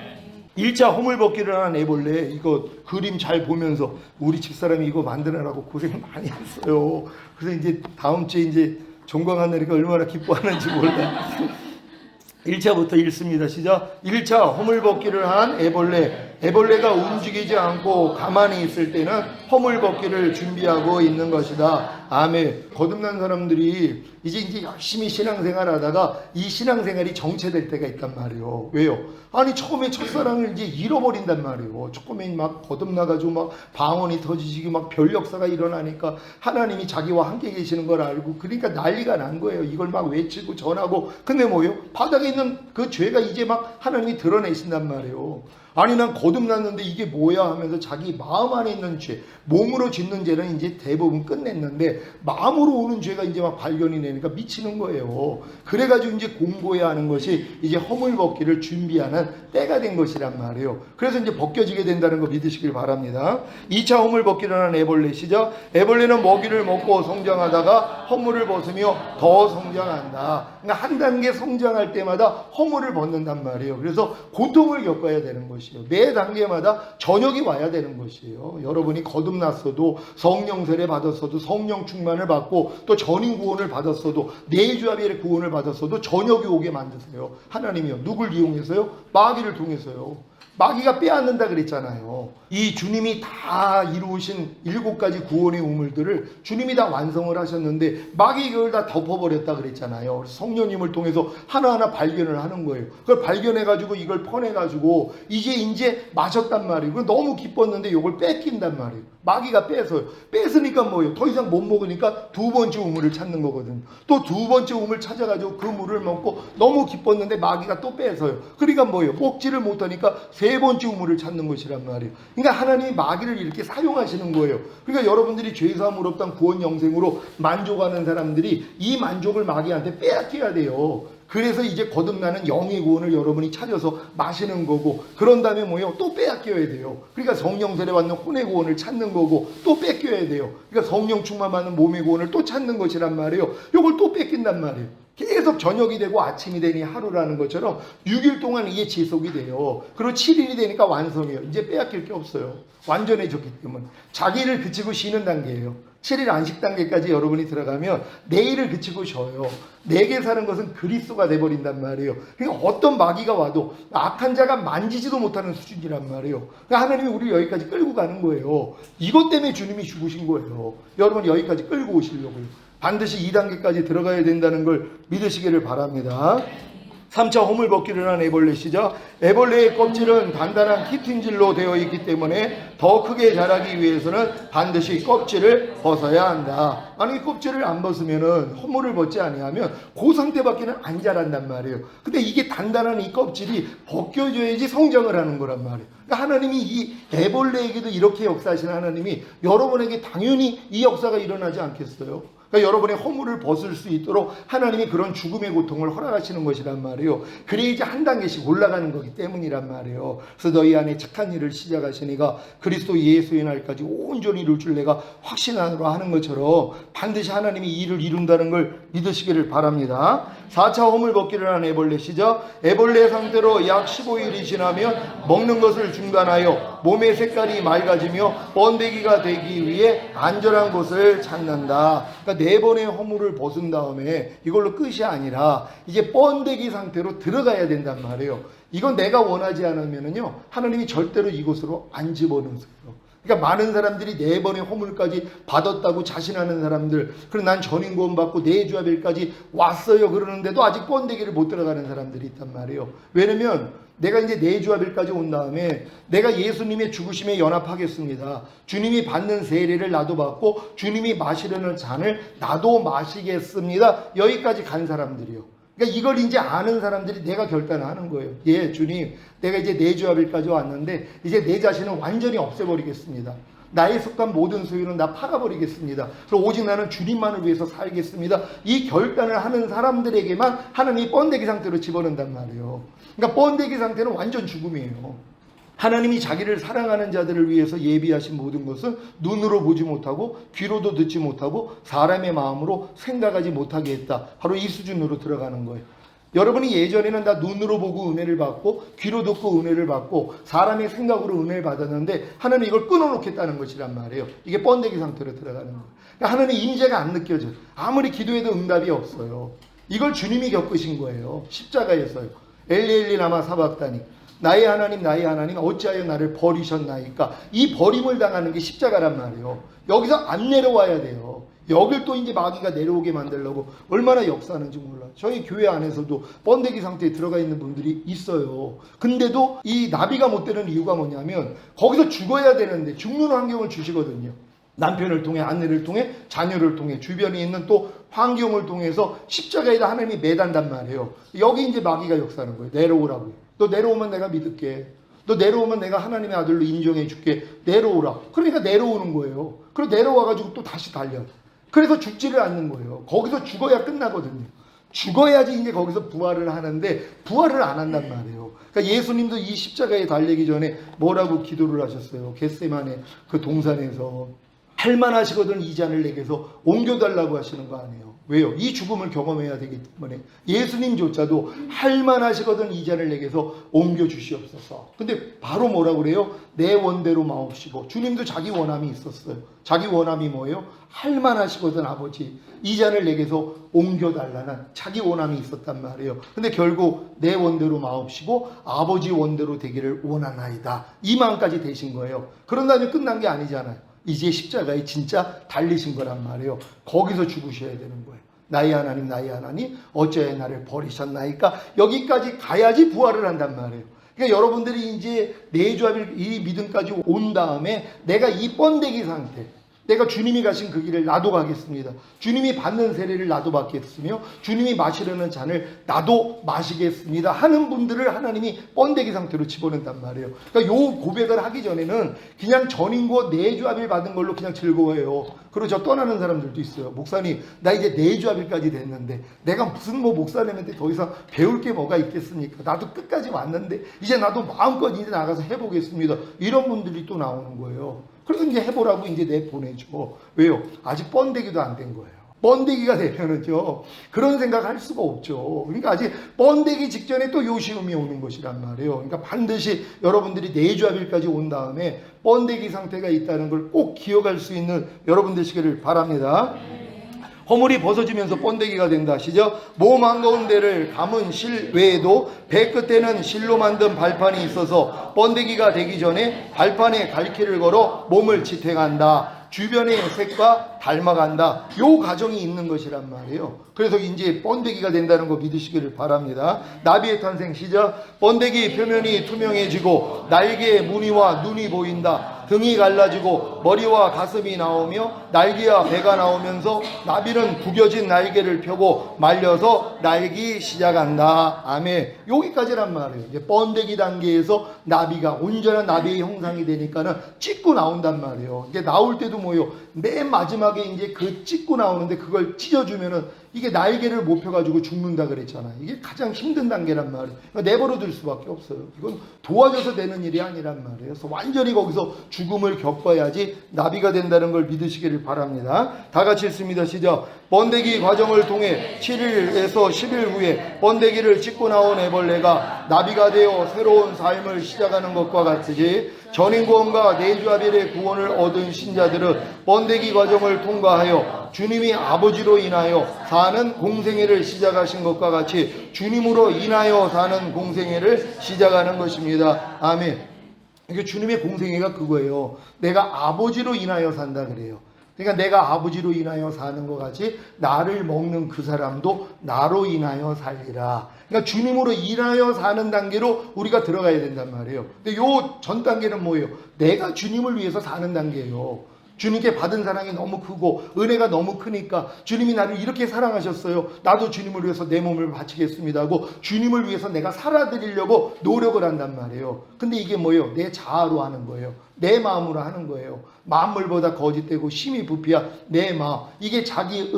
1차 허물벗기를 한 애벌레, 이거 그림 잘 보면서 우리 집사람이 이거 만드느라고 고생 많이 했어요. 그래서 이제 다음 주에 이제 종강하늘이가 얼마나 기뻐하는지 몰라. 1차부터 읽습니다. 시작. 1차 허물벗기를 한 애벌레. 애벌레가 움직이지 않고 가만히 있을 때는 허물벗기를 준비하고 있는 것이다. 아멘. 거듭난 사람들이 이제 열심히 신앙생활 하다가 이 신앙생활이 정체될 때가 있단 말이에요. 왜요? 아니 처음에 첫사랑을 이제 잃어버린단 말이에요. 처음에 막 거듭나가지고 막 방언이 터지시고 막 별 역사가 일어나니까 하나님이 자기와 함께 계시는 걸 알고, 그러니까 난리가 난 거예요. 이걸 막 외치고 전하고. 근데 뭐예요? 바닥에 있는 그 죄가 이제 막 하나님이 드러내신단 말이에요. 아니 난 거듭났는데 이게 뭐야 하면서 자기 마음 안에 있는 죄, 몸으로 짓는 죄는 이제 대부분 끝냈는데 마음으로 오는 죄가 이제 막 발견이 되니까 미치는 거예요. 그래가지고 이제 공부해야 하는 것이 이제 허물벗기를 준비하는 때가 된 것이란 말이에요. 그래서 이제 벗겨지게 된다는 거 믿으시길 바랍니다. 2차 허물벗기를 하는 애벌레시죠. 애벌레는 먹이를 먹고 성장하다가 허물을 벗으며 더 성장한다. 그러니까 한 단계 성장할 때마다 허물을 벗는단 말이에요. 그래서 고통을 겪어야 되는 것이에요. 매 단계마다 저녁이 와야 되는 것이에요. 여러분이 거듭났어도, 성령 세례 받았어도, 성령 충만을 받고 또 전인 구원을 받았어도, 내주합의 구원을 받았어도 저녁이 오게 만드세요. 하나님이요. 누굴 이용해서요? 마귀를 통해서요. 마귀가 빼앗는다 그랬잖아요. 이 주님이 다 이루신 7가지 구원의 우물들을 주님이 다 완성을 하셨는데 마귀가 이걸 다 덮어버렸다 그랬잖아요. 성령님을 통해서 하나하나 발견을 하는 거예요. 그걸 발견해가지고 이걸 퍼내가지고 이제 마셨단 말이에요. 너무 기뻤는데 이걸 뺏긴단 말이에요. 마귀가 뺏어요. 뺏으니까 뭐예요? 더 이상 못 먹으니까 두 번째 우물을 찾는 거거든요. 또 두 번째 우물 찾아가지고 그 물을 먹고 너무 기뻤는데 마귀가 또 뺏어요. 그러니까 뭐예요? 먹지를 못하니까 세 번째 우물을 찾는 것이란 말이에요. 그러니까 하나님이 마귀를 이렇게 사용하시는 거예요. 그러니까 여러분들이 죄사함을 없던 구원 영생으로 만족하는 사람들이 이 만족을 마귀한테 빼앗겨야 돼요. 그래서 이제 거듭나는 영의 구원을 여러분이 찾아서 마시는 거고, 그런 다음에 뭐예요? 또 빼앗겨야 돼요. 그러니까 성령 세례 받는 혼의 구원을 찾는 거고 또 뺏겨야 돼요. 그러니까 성령 충만 받는 몸의 구원을 또 찾는 것이란 말이에요. 이걸 또 뺏긴단 말이에요. 계속 저녁이 되고 아침이 되니 하루라는 것처럼 6일 동안 이게 지속이 돼요. 그리고 7일이 되니까 완성이에요. 이제 빼앗길 게 없어요. 완전해졌기 때문에. 자기를 그치고 쉬는 단계예요. 7일 안식 단계까지 여러분이 들어가면 내일을 그치고 쉬어요. 내게 사는 것은 그리스도가 돼버린단 말이에요. 그러니까 어떤 마귀가 와도 악한 자가 만지지도 못하는 수준이란 말이에요. 그러니까 하나님이 우리를 여기까지 끌고 가는 거예요. 이것 때문에 주님이 죽으신 거예요. 여러분 여기까지 끌고 오시려고요. 반드시 2단계까지 들어가야 된다는 걸 믿으시기를 바랍니다. 3차 허물벗기를 한 애벌레시죠. 애벌레의 껍질은 단단한 키틴질로 되어 있기 때문에 더 크게 자라기 위해서는 반드시 껍질을 벗어야 한다. 아니 껍질을 안 벗으면은, 허물을 벗지 아니하면 그 상태밖에는 안 자란단 말이에요. 근데 이게 단단한 이 껍질이 벗겨져야지 성장을 하는 거란 말이에요. 그러니까 하나님이 이 애벌레에게도 이렇게 역사하시는 하나님이 여러분에게 당연히 이 역사가 일어나지 않겠어요? 그러니까 여러분의 허물을 벗을 수 있도록 하나님이 그런 죽음의 고통을 허락하시는 것이란 말이에요. 그래야지 한 단계씩 올라가는 거기 때문이란 말이에요. 그래서 너희 안에 착한 일을 시작하시니가 그리스도 예수의 날까지 온전히 이룰 줄 내가 확신하노라 하는 것처럼 반드시 하나님이 이 일을 이룬다는 걸 믿으시기를 바랍니다. 4차 허물벗기를 한 애벌레시죠. 애벌레 상태로 약 15일이 지나면 먹는 것을 중단하여 몸의 색깔이 맑아지며 번데기가 되기 위해 안전한 곳을 찾는다. 그러니까 4번의 허물을 벗은 다음에 이걸로 끝이 아니라 이제 번데기 상태로 들어가야 된단 말이에요. 이건 내가 원하지 않으면요 하나님이 절대로 이곳으로 안 집어넣으세요. 그러니까 많은 사람들이 4번의 허물까지 받았다고 자신하는 사람들, 그리고 난 전인 구원 받고 내주합일까지 왔어요 그러는데도 아직 번데기를 못 들어가는 사람들이 있단 말이에요. 왜냐면 내가 이제 내주합일까지 온 다음에 내가 예수님의 죽으심에 연합하겠습니다. 주님이 받는 세례를 나도 받고 주님이 마시려는 잔을 나도 마시겠습니다. 여기까지 간 사람들이요. 그러니까 이걸 이제 아는 사람들이 내가 결단하는 거예요. 예, 주님, 내가 이제 내주합일까지 왔는데 이제 내 자신을 완전히 없애버리겠습니다. 나의 속한 모든 소유는 다 팔아버리겠습니다. 그리고 오직 나는 주님만을 위해서 살겠습니다. 이 결단을 하는 사람들에게만 하나님이 번데기 상태로 집어넣는단 말이에요. 그러니까 번데기 상태는 완전 죽음이에요. 하나님이 자기를 사랑하는 자들을 위해서 예비하신 모든 것은 눈으로 보지 못하고 귀로도 듣지 못하고 사람의 마음으로 생각하지 못하게 했다. 바로 이 수준으로 들어가는 거예요. 여러분이 예전에는 다 눈으로 보고 은혜를 받고 귀로 듣고 은혜를 받고 사람의 생각으로 은혜를 받았는데 하나님이 이걸 끊어놓겠다는 것이란 말이에요. 이게 번데기 상태로 들어가는 거예요. 그러니까 하나님의 임재가 안 느껴져요. 아무리 기도해도 응답이 없어요. 이걸 주님이 겪으신 거예요. 십자가에서요. 엘리 라마 사박다니, 나의 하나님 어찌하여 나를 버리셨나이까. 이 버림을 당하는 게 십자가란 말이에요. 여기서 안 내려와야 돼요. 여길 또 이제 마귀가 내려오게 만들려고 얼마나 역사하는지 몰라요. 저희 교회 안에서도 번데기 상태에 들어가 있는 분들이 있어요. 근데도 이 나비가 못 되는 이유가 뭐냐면 거기서 죽어야 되는데 죽는 환경을 주시거든요. 남편을 통해, 아내를 통해, 자녀를 통해, 주변에 있는 또 환경을 통해서 십자가에다 하나님이 매단단 말이에요. 여기 이제 마귀가 역사하는 거예요. 내려오라고. 너 내려오면 내가 믿을게. 너 내려오면 내가 하나님의 아들로 인정해 줄게. 내려오라. 그러니까 내려오는 거예요. 그리고 내려와가지고 또 다시 달려. 그래서 죽지를 않는 거예요. 거기서 죽어야 끝나거든요. 죽어야지 이제 거기서 부활을 하는데 부활을 안 한단 말이에요. 그러니까 예수님도 이 십자가에 달리기 전에 뭐라고 기도를 하셨어요? 겟세마네 그 동산에서 할만하시거든 이 잔을 내게서 옮겨달라고 하시는 거 아니에요. 왜요? 이 죽음을 경험해야 되기 때문에 예수님조차도 할만하시거든 이 잔을 내게서 옮겨주시옵소서. 근데 바로 뭐라고 그래요? 내 원대로 마옵시고. 주님도 자기 원함이 있었어요. 자기 원함이 뭐예요? 할만하시거든 아버지 이 잔을 내게서 옮겨달라는 자기 원함이 있었단 말이에요. 근데 결국 내 원대로 마옵시고 아버지 원대로 되기를 원하나이다. 이 마음까지 되신 거예요. 그런 다음에 끝난 게 아니잖아요. 이제 십자가에 진짜 달리신 거란 말이에요. 거기서 죽으셔야 되는 거예요. 나의 하나님 어찌하여 나를 버리셨나이까. 여기까지 가야지 부활을 한단 말이에요. 그러니까 여러분들이 이제 내주합일 이 믿음까지 온 다음에 내가 이 번데기 상태, 내가 주님이 가신 그 길을 나도 가겠습니다. 주님이 받는 세례를 나도 받겠으며 주님이 마시려는 잔을 나도 마시겠습니다 하는 분들을 하나님이 번데기 상태로 집어넣는단 말이에요. 그러니까 요 고백을 하기 전에는 그냥 전인과 내주합일 받은 걸로 그냥 즐거워해요. 그리고 저 떠나는 사람들도 있어요. 목사님 나 이제 내주합일까지 됐는데 내가 무슨 목사님한테 더 이상 배울 게 뭐가 있겠습니까? 나도 끝까지 왔는데 이제 나도 마음껏 이제 나가서 해보겠습니다. 이런 분들이 또 나오는 거예요. 그래서 이제 해보라고 이제 내보내죠. 왜요? 아직 번데기도 안 된 거예요. 번데기가 되면은요, 그런 생각할 수가 없죠. 그러니까 아직 번데기 직전에 또 요시음이 오는 것이란 말이에요. 그러니까 반드시 여러분들이 내주합일까지 온 다음에 번데기 상태가 있다는 걸 꼭 기억할 수 있는 여러분 되시기를 바랍니다. 허물이 벗어지면서 번데기가 된다 하시죠. 몸 한가운데를 감은 실 외에도 배 끝에는 실로 만든 발판이 있어서 번데기가 되기 전에 발판에 갈퀴를 걸어 몸을 지탱한다. 주변의 색과 닮아간다. 요 과정이 있는 것이란 말이에요. 그래서 이제 번데기가 된다는 거 믿으시기를 바랍니다. 나비의 탄생 시작. 번데기 표면이 투명해지고 날개의 무늬와 눈이 보인다. 등이 갈라지고 머리와 가슴이 나오며 날개와 배가 나오면서 나비는 구겨진 날개를 펴고 말려서 날기 시작한다. 아멘. 여기까지란 말이에요. 이제 번데기 단계에서 나비가 온전한 나비의 형상이 되니까는 찢고 나온단 말이에요. 이게 나올 때도 뭐예요? 맨 마지막에 이제 그 찢고 나오는데 그걸 찢어주면은 이게 날개를 못 펴가지고 죽는다 그랬잖아요. 이게 가장 힘든 단계란 말이에요. 그러니까 내버려둘 수밖에 없어요. 이건 도와줘서 되는 일이 아니란 말이에요. 그래서 완전히 거기서 죽음을 겪어야지 나비가 된다는 걸 믿으시기를 바랍니다. 다 같이 읽습니다. 시작. 번데기 과정을 통해 7일에서 10일 후에 번데기를 찢고 나온 애벌레가 나비가 되어 새로운 삶을 시작하는 것과 같으지, 전인구원과 내주합일의 구원을 얻은 신자들은 번데기 과정을 통과하여 주님이 아버지로 인하여 사는 공생애를 시작하신 것과 같이 주님으로 인하여 사는 공생애를 시작하는 것입니다. 아멘. 이게 주님의 공생애가 그거예요. 내가 아버지로 인하여 산다 그래요. 그러니까 내가 아버지로 인하여 사는 것 같이 나를 먹는 그 사람도 나로 인하여 살리라. 그러니까 주님으로 인하여 사는 단계로 우리가 들어가야 된단 말이에요. 근데 요 전 단계는 뭐예요? 내가 주님을 위해서 사는 단계예요. 주님께 받은 사랑이 너무 크고 은혜가 너무 크니까 주님이 나를 이렇게 사랑하셨어요. 나도 주님을 위해서 내 몸을 바치겠습니다 하고 주님을 위해서 내가 살아드리려고 노력을 한단 말이에요. 근데 이게 뭐예요? 내 자아로 하는 거예요. 내 마음으로 하는 거예요. 만물보다 거짓되고 심히 부피한 내 마음. 이게 자기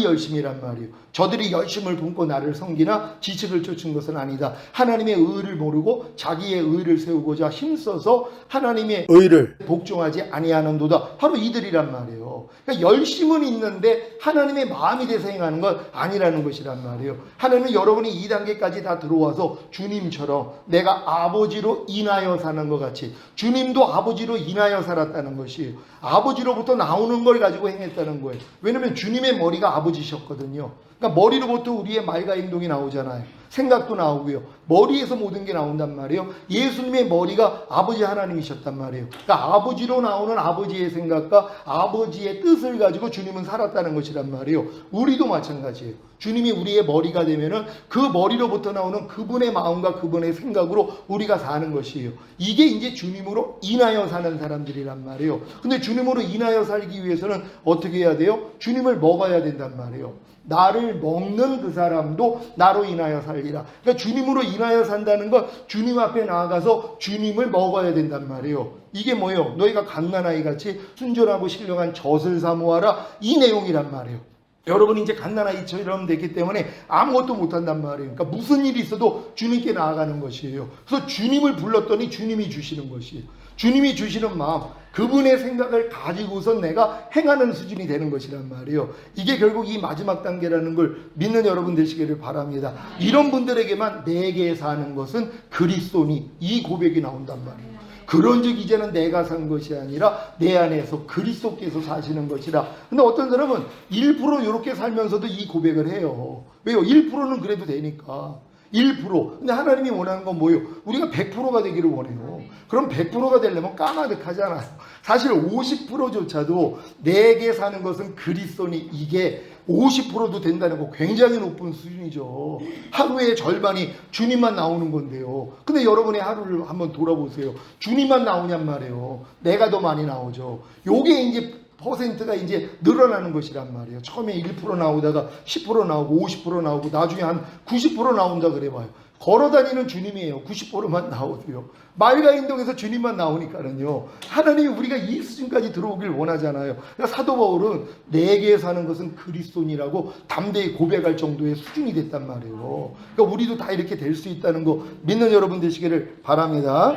열심이란 말이에요. 저들이 열심을 품고 나를 섬기나 지식을 쫓은 것은 아니다. 하나님의 의를 모르고 자기의 의를 세우고자 힘써서 하나님의 의를 복종하지 아니하는도다. 바로 이들이란 말이에요. 그러니까 열심은 있는데 하나님의 마음이 돼서 행하는 건 아니라는 것이란 말이에요. 하나님은 여러분이 이 단계까지 다 들어와서 주님처럼 내가 아버지로 인하여 사는 것 같이 주님도 아버지로 인하여 살았다는 것이에요. 아버지로부터 나오는 걸 가지고 행했다는 거예요. 왜냐하면 주님의 머리가 아버지셨거든요. 그러니까 머리로부터 우리의 말과 행동이 나오잖아요. 생각도 나오고요. 머리에서 모든 게 나온단 말이에요. 예수님의 머리가 아버지 하나님이셨단 말이에요. 그러니까 아버지로 나오는 아버지의 생각과 아버지의 뜻을 가지고 주님은 살았다는 것이란 말이에요. 우리도 마찬가지예요. 주님이 우리의 머리가 되면은 그 머리로부터 나오는 그분의 마음과 그분의 생각으로 우리가 사는 것이에요. 이게 이제 주님으로 인하여 사는 사람들이란 말이에요. 근데 주님으로 인하여 살기 위해서는 어떻게 해야 돼요? 주님을 먹어야 된단 말이에요. 나를 먹는 그 사람도 나로 인하여 살리라. 그러니까 주님으로 인하여 산다는 건 주님 앞에 나아가서 주님을 먹어야 된단 말이에요. 이게 뭐예요? 너희가 갓난아이 같이 순전하고 신령한 젖을 사모하라. 이 내용이란 말이에요. 여러분이 이제 갓난아이처럼 됐기 때문에 아무것도 못한단 말이에요. 그러니까 무슨 일이 있어도 주님께 나아가는 것이에요. 그래서 주님을 불렀더니 주님이 주시는 것이에요. 주님이 주시는 마음, 그분의 생각을 가지고선 내가 행하는 수준이 되는 것이란 말이에요. 이게 결국 이 마지막 단계라는 걸 믿는 여러분 되시기를 바랍니다. 이런 분들에게만 내게 사는 것은 그리스도니, 이 고백이 나온단 말이에요. 그런즉 이제는 내가 산 것이 아니라 내 안에서 그리스도께서 사시는 것이라. 근데 어떤 사람은 1% 이렇게 살면서도 이 고백을 해요. 왜요? 1%는 그래도 되니까. 1%. 근데 하나님이 원하는 건 뭐예요? 우리가 100%가 되기를 원해요. 그럼 100%가 되려면 까마득하잖아요. 사실 50%조차도 내게 사는 것은 그리스도니, 이게 50%도 된다는 거 굉장히 높은 수준이죠. 하루의 절반이 주님만 나오는 건데요. 근데 여러분의 하루를 한번 돌아보세요. 주님만 나오냔 말이에요. 내가 더 많이 나오죠. 요게 이제 퍼센트가 이제 늘어나는 것이란 말이에요. 처음에 1% 나오다가 10% 나오고 50% 나오고 나중에 한 90% 나온다 그래봐요. 걸어다니는 주님이에요. 90%만 나오도요. 말과 행동에서 주님만 나오니까는요. 하나님이 우리가 이 수준까지 들어오길 원하잖아요. 그러니까 사도 바울은 내게 사는 것은 그리스도니라고 담대히 고백할 정도의 수준이 됐단 말이에요. 그러니까 우리도 다 이렇게 될 수 있다는 거 믿는 여러분 되시기를 바랍니다.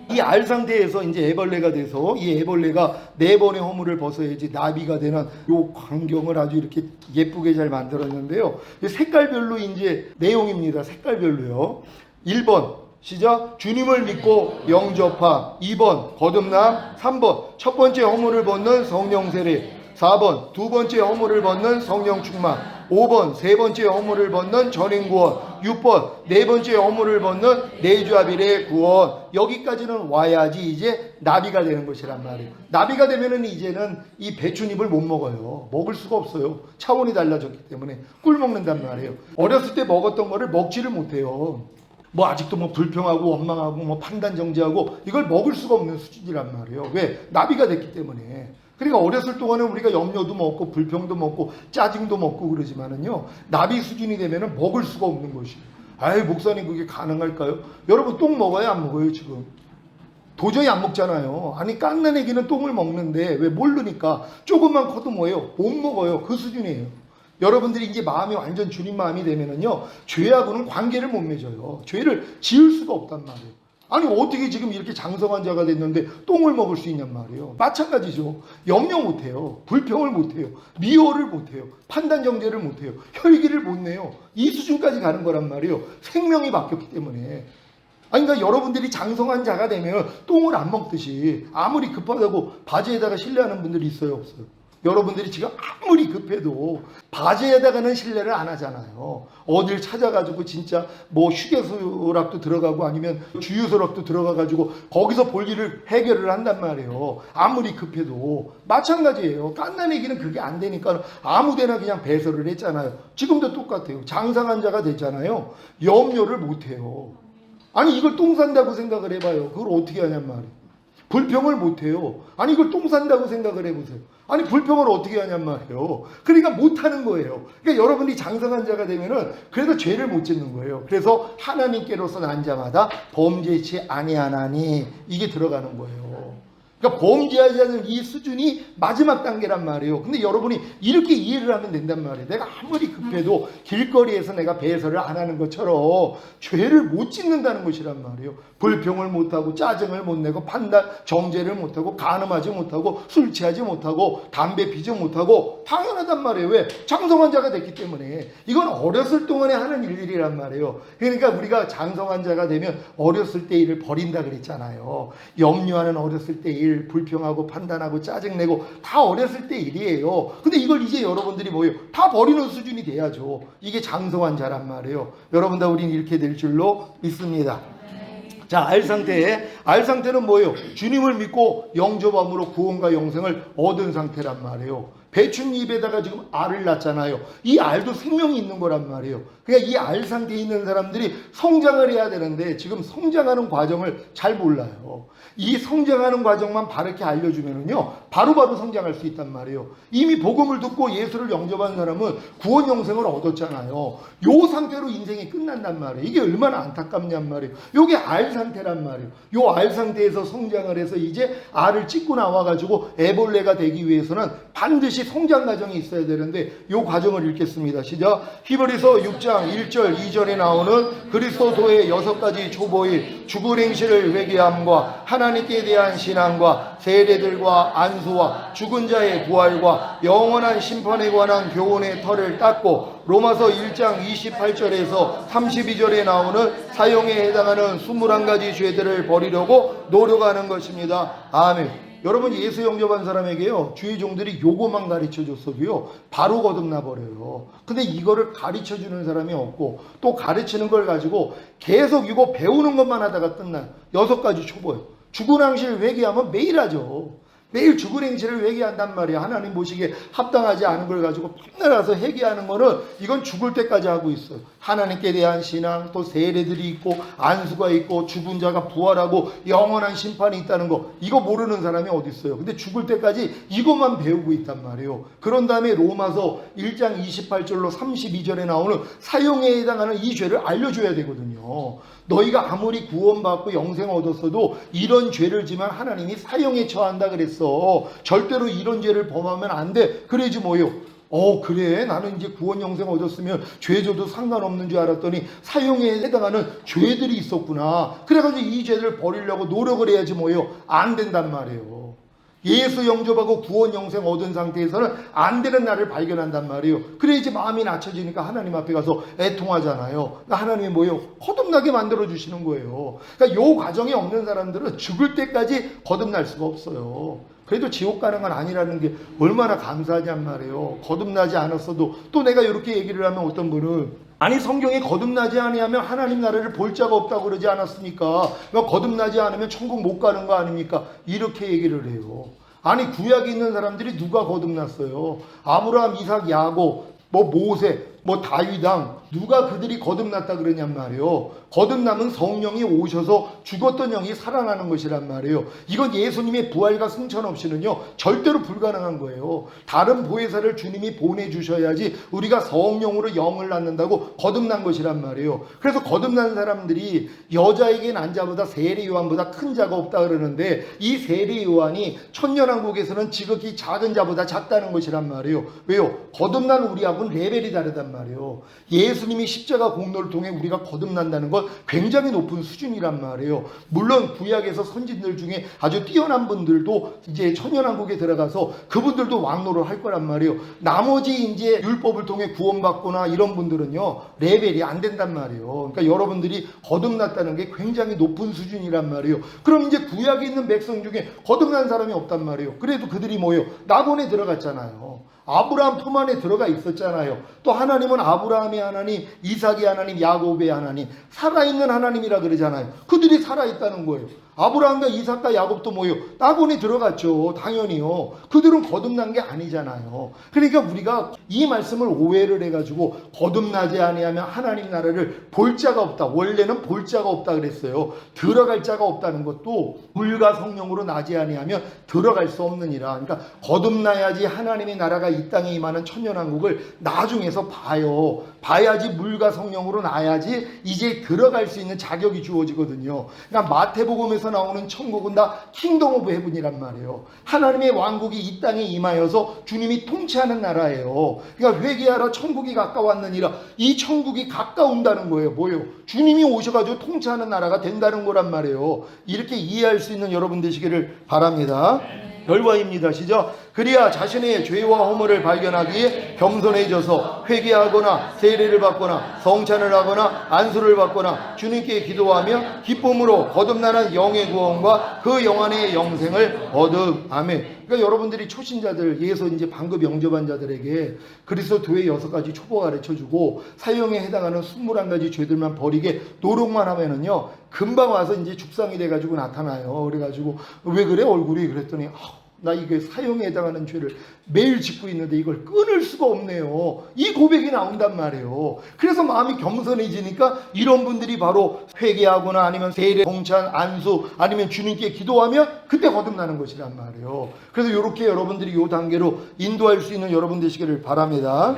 이 알 상태에서 이제 애벌레가 돼서 이 애벌레가 4번의 허물을 벗어야지 나비가 되는 요 광경을 아주 이렇게 예쁘게 잘 만들었는데요. 색깔별로 이제 내용입니다. 색깔별로요. 1번 시작. 주님을 믿고 영접함. 2번 거듭남. 3번 첫 번째 허물을 벗는 성령 세례. 4번 두 번째 허물을 벗는 성령 충만. 5번 세 번째 허물을 벗는 전인 구원. 6번 네 번째 허물을 벗는 내주아빌의 구원. 여기까지는 와야지 이제 나비가 되는 것이란 말이에요. 나비가 되면은 이제는 이 배춧잎을 못 먹어요. 먹을 수가 없어요. 차원이 달라졌기 때문에 꿀 먹는단 말이에요. 어렸을 때 먹었던 거를 먹지를 못해요. 뭐 아직도 뭐 불평하고 원망하고 뭐 판단 정지하고 이걸 먹을 수가 없는 수준이란 말이에요. 왜? 나비가 됐기 때문에. 그러니까 어렸을 동안은 우리가 염려도 먹고 불평도 먹고 짜증도 먹고 그러지만은요, 나비 수준이 되면은 먹을 수가 없는 것이에요. 아이, 목사님 그게 가능할까요? 여러분 똥 먹어요 안 먹어요 지금? 도저히 안 먹잖아요. 아니 깎는 애기는 똥을 먹는데 왜 모르니까 조금만 커도 뭐예요? 못 먹어요. 그 수준이에요. 여러분들이 이제 마음이 완전 주님 마음이 되면은요, 죄하고는 관계를 못 맺어요. 죄를 지을 수가 없단 말이에요. 아니 어떻게 지금 이렇게 장성한 자가 됐는데 똥을 먹을 수 있냔 말이에요. 마찬가지죠. 염려 못해요. 불평을 못해요. 미워를 못해요. 판단 정죄를 못해요. 혈기를 못 내요. 이 수준까지 가는 거란 말이에요. 생명이 바뀌었기 때문에. 아니 그러니까 여러분들이 장성한 자가 되면 똥을 안 먹듯이 아무리 급하다고 바지에다가 실내하는 분들이 있어요 없어요? 여러분들이 지금 아무리 급해도 바지에다가는 신뢰를 안 하잖아요. 어딜 찾아가지고 진짜 뭐 휴게소락도 들어가고 아니면 주유소락도 들어가가지고 거기서 볼 일을 해결을 한단 말이에요. 아무리 급해도 마찬가지예요. 갓난애기는 그게 안 되니까 아무데나 그냥 배설을 했잖아요. 지금도 똑같아요. 장상한 자가 됐잖아요. 염려를 못해요. 아니 이걸 똥 산다고 생각을 해봐요. 그걸 어떻게 하냔 말이에요. 불평을 못해요. 아니 이걸 똥 산다고 생각을 해보세요. 아니 불평을 어떻게 하냔 말이에요. 그러니까 못하는 거예요. 그러니까 여러분이 장성한 자가 되면은 그래도 죄를 못 짓는 거예요. 그래서 하나님께로서 난 자마다 범죄치 아니하나니 이게 들어가는 거예요. 그러니까 범죄하지 않는 이 수준이 마지막 단계란 말이에요. 근데 여러분이 이렇게 이해를 하면 된단 말이에요. 내가 아무리 급해도 길거리에서 내가 배설을 안 하는 것처럼 죄를 못 짓는다는 것이란 말이에요. 불평을 못하고 짜증을 못 내고 판단 정죄를 못하고 간음하지 못하고 술 취하지 못하고 담배 피지 못하고 당연하단 말이에요. 왜? 장성한 자가 됐기 때문에. 이건 어렸을 동안에 하는 일이란 말이에요. 그러니까 우리가 장성한 자가 되면 어렸을 때 일을 버린다 그랬잖아요. 염려하는 어렸을 때 일, 불평하고 판단하고 짜증내고 다 어렸을 때 일이에요. 근데 이걸 이제 여러분들이 뭐예요? 다 버리는 수준이 돼야죠. 이게 장성한 자란 말이에요. 여러분 다 우린 이렇게 될 줄로 믿습니다. 자, 알상태는 뭐예요? 주님을 믿고 영접함으로 구원과 영생을 얻은 상태란 말이에요. 배춧잎에다가 지금 알을 낳잖아요. 이 알도 생명이 있는 거란 말이에요. 그러니까 이 알 상태에 있는 사람들이 성장을 해야 되는데 지금 성장하는 과정을 잘 몰라요. 이 성장하는 과정만 바르게 알려주면은요, 바로바로 성장할 수 있단 말이에요. 이미 복음을 듣고 예수를 영접한 사람은 구원 영생을 얻었잖아요. 요 상태로 인생이 끝난단 말이에요. 이게 얼마나 안타깝냔 말이에요. 요게 알 상태란 말이에요. 요 알 상태에서 성장을 해서 이제 알을 찢고 나와가지고 애벌레가 되기 위해서는 반드시 성장 과정이 있어야 되는데 요 과정을 읽겠습니다. 시작. 히브리서 6장 1절 2절에 나오는 그리스도의 6가지 초보일 죽을 행실을 회개함과 하나님께 대한 신앙과 세례들과 안수와 죽은 자의 부활과 영원한 심판에 관한 교훈의 털을 닦고 로마서 1장 28절에서 32절에 나오는 사형에 해당하는 21가지 죄들을 버리려고 노력하는 것입니다. 아멘. 여러분 예수 영접한 사람에게요 주의 종들이 요거만 가르쳐줬어도요 바로 거듭나 버려요. 근데 이거를 가르쳐주는 사람이 없고 또 가르치는 걸 가지고 계속 이거 배우는 것만 하다가 끝나요. 6가지 초보예요. 죽은 행실 회개하면 매일 하죠. 매일 죽은 행실을 회개한단 말이야. 하나님 보시기에 합당하지 않은 걸 가지고 맨날 와서 회개하는 거는 이건 죽을 때까지 하고 있어요. 하나님께 대한 신앙, 또 세례들이 있고 안수가 있고 죽은 자가 부활하고 영원한 심판이 있다는 거 이거 모르는 사람이 어디 있어요. 근데 죽을 때까지 이것만 배우고 있단 말이에요. 그런 다음에 로마서 1장 28절로 32절에 나오는 사형에 해당하는 이 죄를 알려줘야 되거든요. 너희가 아무리 구원받고 영생 얻었어도 이런 죄를 지면 하나님이 사형에 처한다 그랬어. 절대로 이런 죄를 범하면 안 돼. 그래야지 뭐예요. 그래 나는 이제 구원 영생 얻었으면 죄 져도 상관없는 줄 알았더니 사형에 해당하는 죄들이 있었구나. 그래가지고 이 죄를 버리려고 노력을 해야지 뭐예요. 안 된단 말이에요. 예수 영접하고 구원 영생 얻은 상태에서는 안 되는 나를 발견한단 말이에요. 그래야지 마음이 낮춰지니까 하나님 앞에 가서 애통하잖아요. 그러니까 하나님이 뭐예요? 거듭나게 만들어 주시는 거예요. 그러니까 요 과정이 없는 사람들은 죽을 때까지 거듭날 수가 없어요. 그래도 지옥 가는 건 아니라는 게 얼마나 감사하냔 말이에요. 거듭나지 않았어도 또 내가 이렇게 얘기를 하면 어떤 분은 아니 성경에 거듭나지 아니하면 하나님 나라를 볼 자가 없다고 그러지 않았습니까? 거듭나지 않으면 천국 못 가는 거 아닙니까? 이렇게 얘기를 해요. 아니 구약에 있는 사람들이 누가 거듭났어요? 아브라함, 이삭, 야곱, 모세, 다윗 왕 누가 그들이 거듭났다 그러냔 말이에요. 거듭남은 성령이 오셔서 죽었던 영이 살아나는 것이란 말이에요. 이건 예수님의 부활과 승천 없이는요 절대로 불가능한 거예요. 다른 보혜사를 주님이 보내주셔야지 우리가 성령으로 영을 낳는다고 거듭난 것이란 말이에요. 그래서 거듭난 사람들이 여자에게 난 자보다 세례 요한보다 큰 자가 없다 그러는데 이 세례 요한이 천년왕국에서는 지극히 작은 자보다 작다는 것이란 말이에요. 왜요? 거듭난 우리하고는 레벨이 다르단 말이에요. 예수 예수님이 십자가 공로를 통해 우리가 거듭난다는 건 굉장히 높은 수준이란 말이에요. 물론 구약에서 선진들 중에 아주 뛰어난 분들도 이제 천연왕국에 들어가서 그분들도 왕노를 할 거란 말이에요. 나머지 이제 율법을 통해 구원받거나 이런 분들은요, 레벨이 안 된단 말이에요. 그러니까 여러분들이 거듭났다는 게 굉장히 높은 수준이란 말이에요. 그럼 이제 구약에 있는 백성 중에 거듭난 사람이 없단 말이에요. 그래도 그들이 뭐예요? 낙원에 들어갔잖아요. 아브라함 품 안에 들어가 있었잖아요. 또 하나님은 아브라함의 하나님, 이삭의 하나님, 야곱의 하나님, 살아있는 하나님이라 그러잖아요. 그들이 살아있다는 거예요. 아브라함과 이삭과 야곱도 뭐예요? 낙원에 들어갔죠. 당연히요. 그들은 거듭난 게 아니잖아요. 그러니까 우리가 이 말씀을 오해를 해가지고 거듭나지 아니하면 하나님 나라를 볼 자가 없다. 원래는 볼 자가 없다 그랬어요. 들어갈 자가 없다는 것도 물과 성령으로 나지 아니하면 들어갈 수 없느니라. 그러니까 거듭나야지 하나님의 나라가 이 땅에 임하는 천년왕국을 나중에서 봐요. 봐야지 물과 성령으로 나야지 이제 들어갈 수 있는 자격이 주어지거든요. 그러니까 마태복음에서 나오는 천국은 다 킹덤 오브 헤븐이란 말이에요. 하나님의 왕국이 이 땅에 임하여서 주님이 통치하는 나라예요. 그러니까 회개하라 천국이 가까웠느니라. 이 천국이 가까운다는 거예요. 뭐예요? 주님이 오셔가지고 통치하는 나라가 된다는 거란 말이에요. 이렇게 이해할 수 있는 여러분 되시기를 바랍니다. 결과입니다. 시작. 그리야 자신의 죄와 허물을 발견하기에 겸손해져서 회개하거나 세례를 받거나 성찬을 하거나 안수를 받거나 주님께 기도하며 기쁨으로 거듭나는 영의 구원과 그 영안의 영생을 얻음. 아멘. 그러니까 여러분들이 초신자들, 예서 이제 방금 영접한 자들에게 그리스도의 6가지 초보 가르쳐주고 사형에 해당하는 21가지 죄들만 버리게 노력만 하면은요, 금방 와서 이제 죽상이 돼가지고 나타나요. 그래가지고 왜 그래 얼굴이? 그랬더니 나 이게 사형에 해당하는 죄를 매일 짓고 있는데 이걸 끊을 수가 없네요. 이 고백이 나온단 말이에요. 그래서 마음이 겸손해지니까 이런 분들이 바로 회개하거나 아니면 세례, 성찬, 안수 아니면 주님께 기도하면 그때 거듭나는 것이란 말이에요. 그래서 이렇게 여러분들이 이 단계로 인도할 수 있는 여러분 되시기를 바랍니다.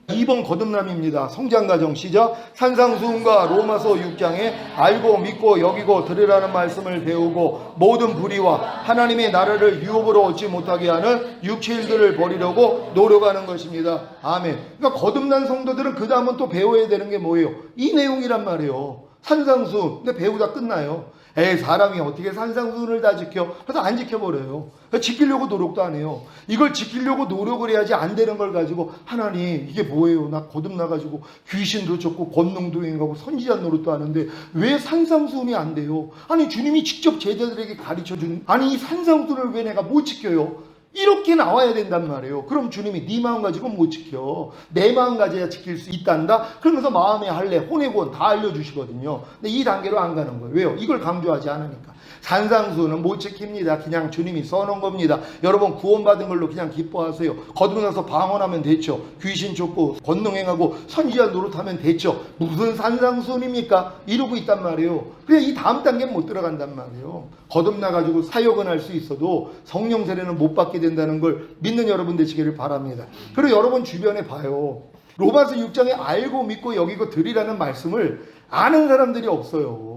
2번 거듭남입니다. 성장과정 시작. 산상수훈과 로마서 6장에 알고 믿고 여기고 들으라는 말씀을 배우고 모든 불의와 하나님의 나라를 유업으로 얻지 못하게 하는 육체 일들을 버리려고 노력하는 것입니다. 아멘. 그러니까 거듭난 성도들은 그 다음은 또 배워야 되는 게 뭐예요? 이 내용이란 말이에요. 산상수훈. 근데 배우다 끝나요. 사람이 어떻게 산상수훈을 다 지켜? 그래서 안 지켜버려요. 지키려고 노력도 안 해요. 이걸 지키려고 노력을 해야지 안 되는 걸 가지고 하나님 이게 뭐예요? 나 거듭나가지고 귀신도 쫓고 권능도 행하고 선지자 노릇도 하는데 왜 산상수훈이 안 돼요? 아니 주님이 직접 제자들에게 가르쳐준 아니 이 산상수훈을 왜 내가 못 지켜요? 이렇게 나와야 된단 말이에요. 그럼 주님이 네 마음 가지고는 못 지켜. 내 마음 가져야 지킬 수 있단다. 그러면서 마음의 할례, 혼의 구원 다 알려주시거든요. 근데 이 단계로 안 가는 거예요. 왜요? 이걸 강조하지 않으니까. 산상수훈은 못 지킵니다. 그냥 주님이 써놓은 겁니다. 여러분 구원받은 걸로 그냥 기뻐하세요. 거듭나서 방언하면 됐죠. 귀신 쫓고 권능행하고 선지자 노릇하면 됐죠. 무슨 산상수훈입니까? 이러고 있단 말이에요. 그래 이 다음 단계는 못 들어간단 말이에요. 거듭나가지고 사역은 할 수 있어도 성령 세례는 못 받게 된다는 걸 믿는 여러분 되시기를 바랍니다. 그리고 여러분 주변에 봐요. 로마서 6장에 알고 믿고 여기고 들이라는 말씀을 아는 사람들이 없어요.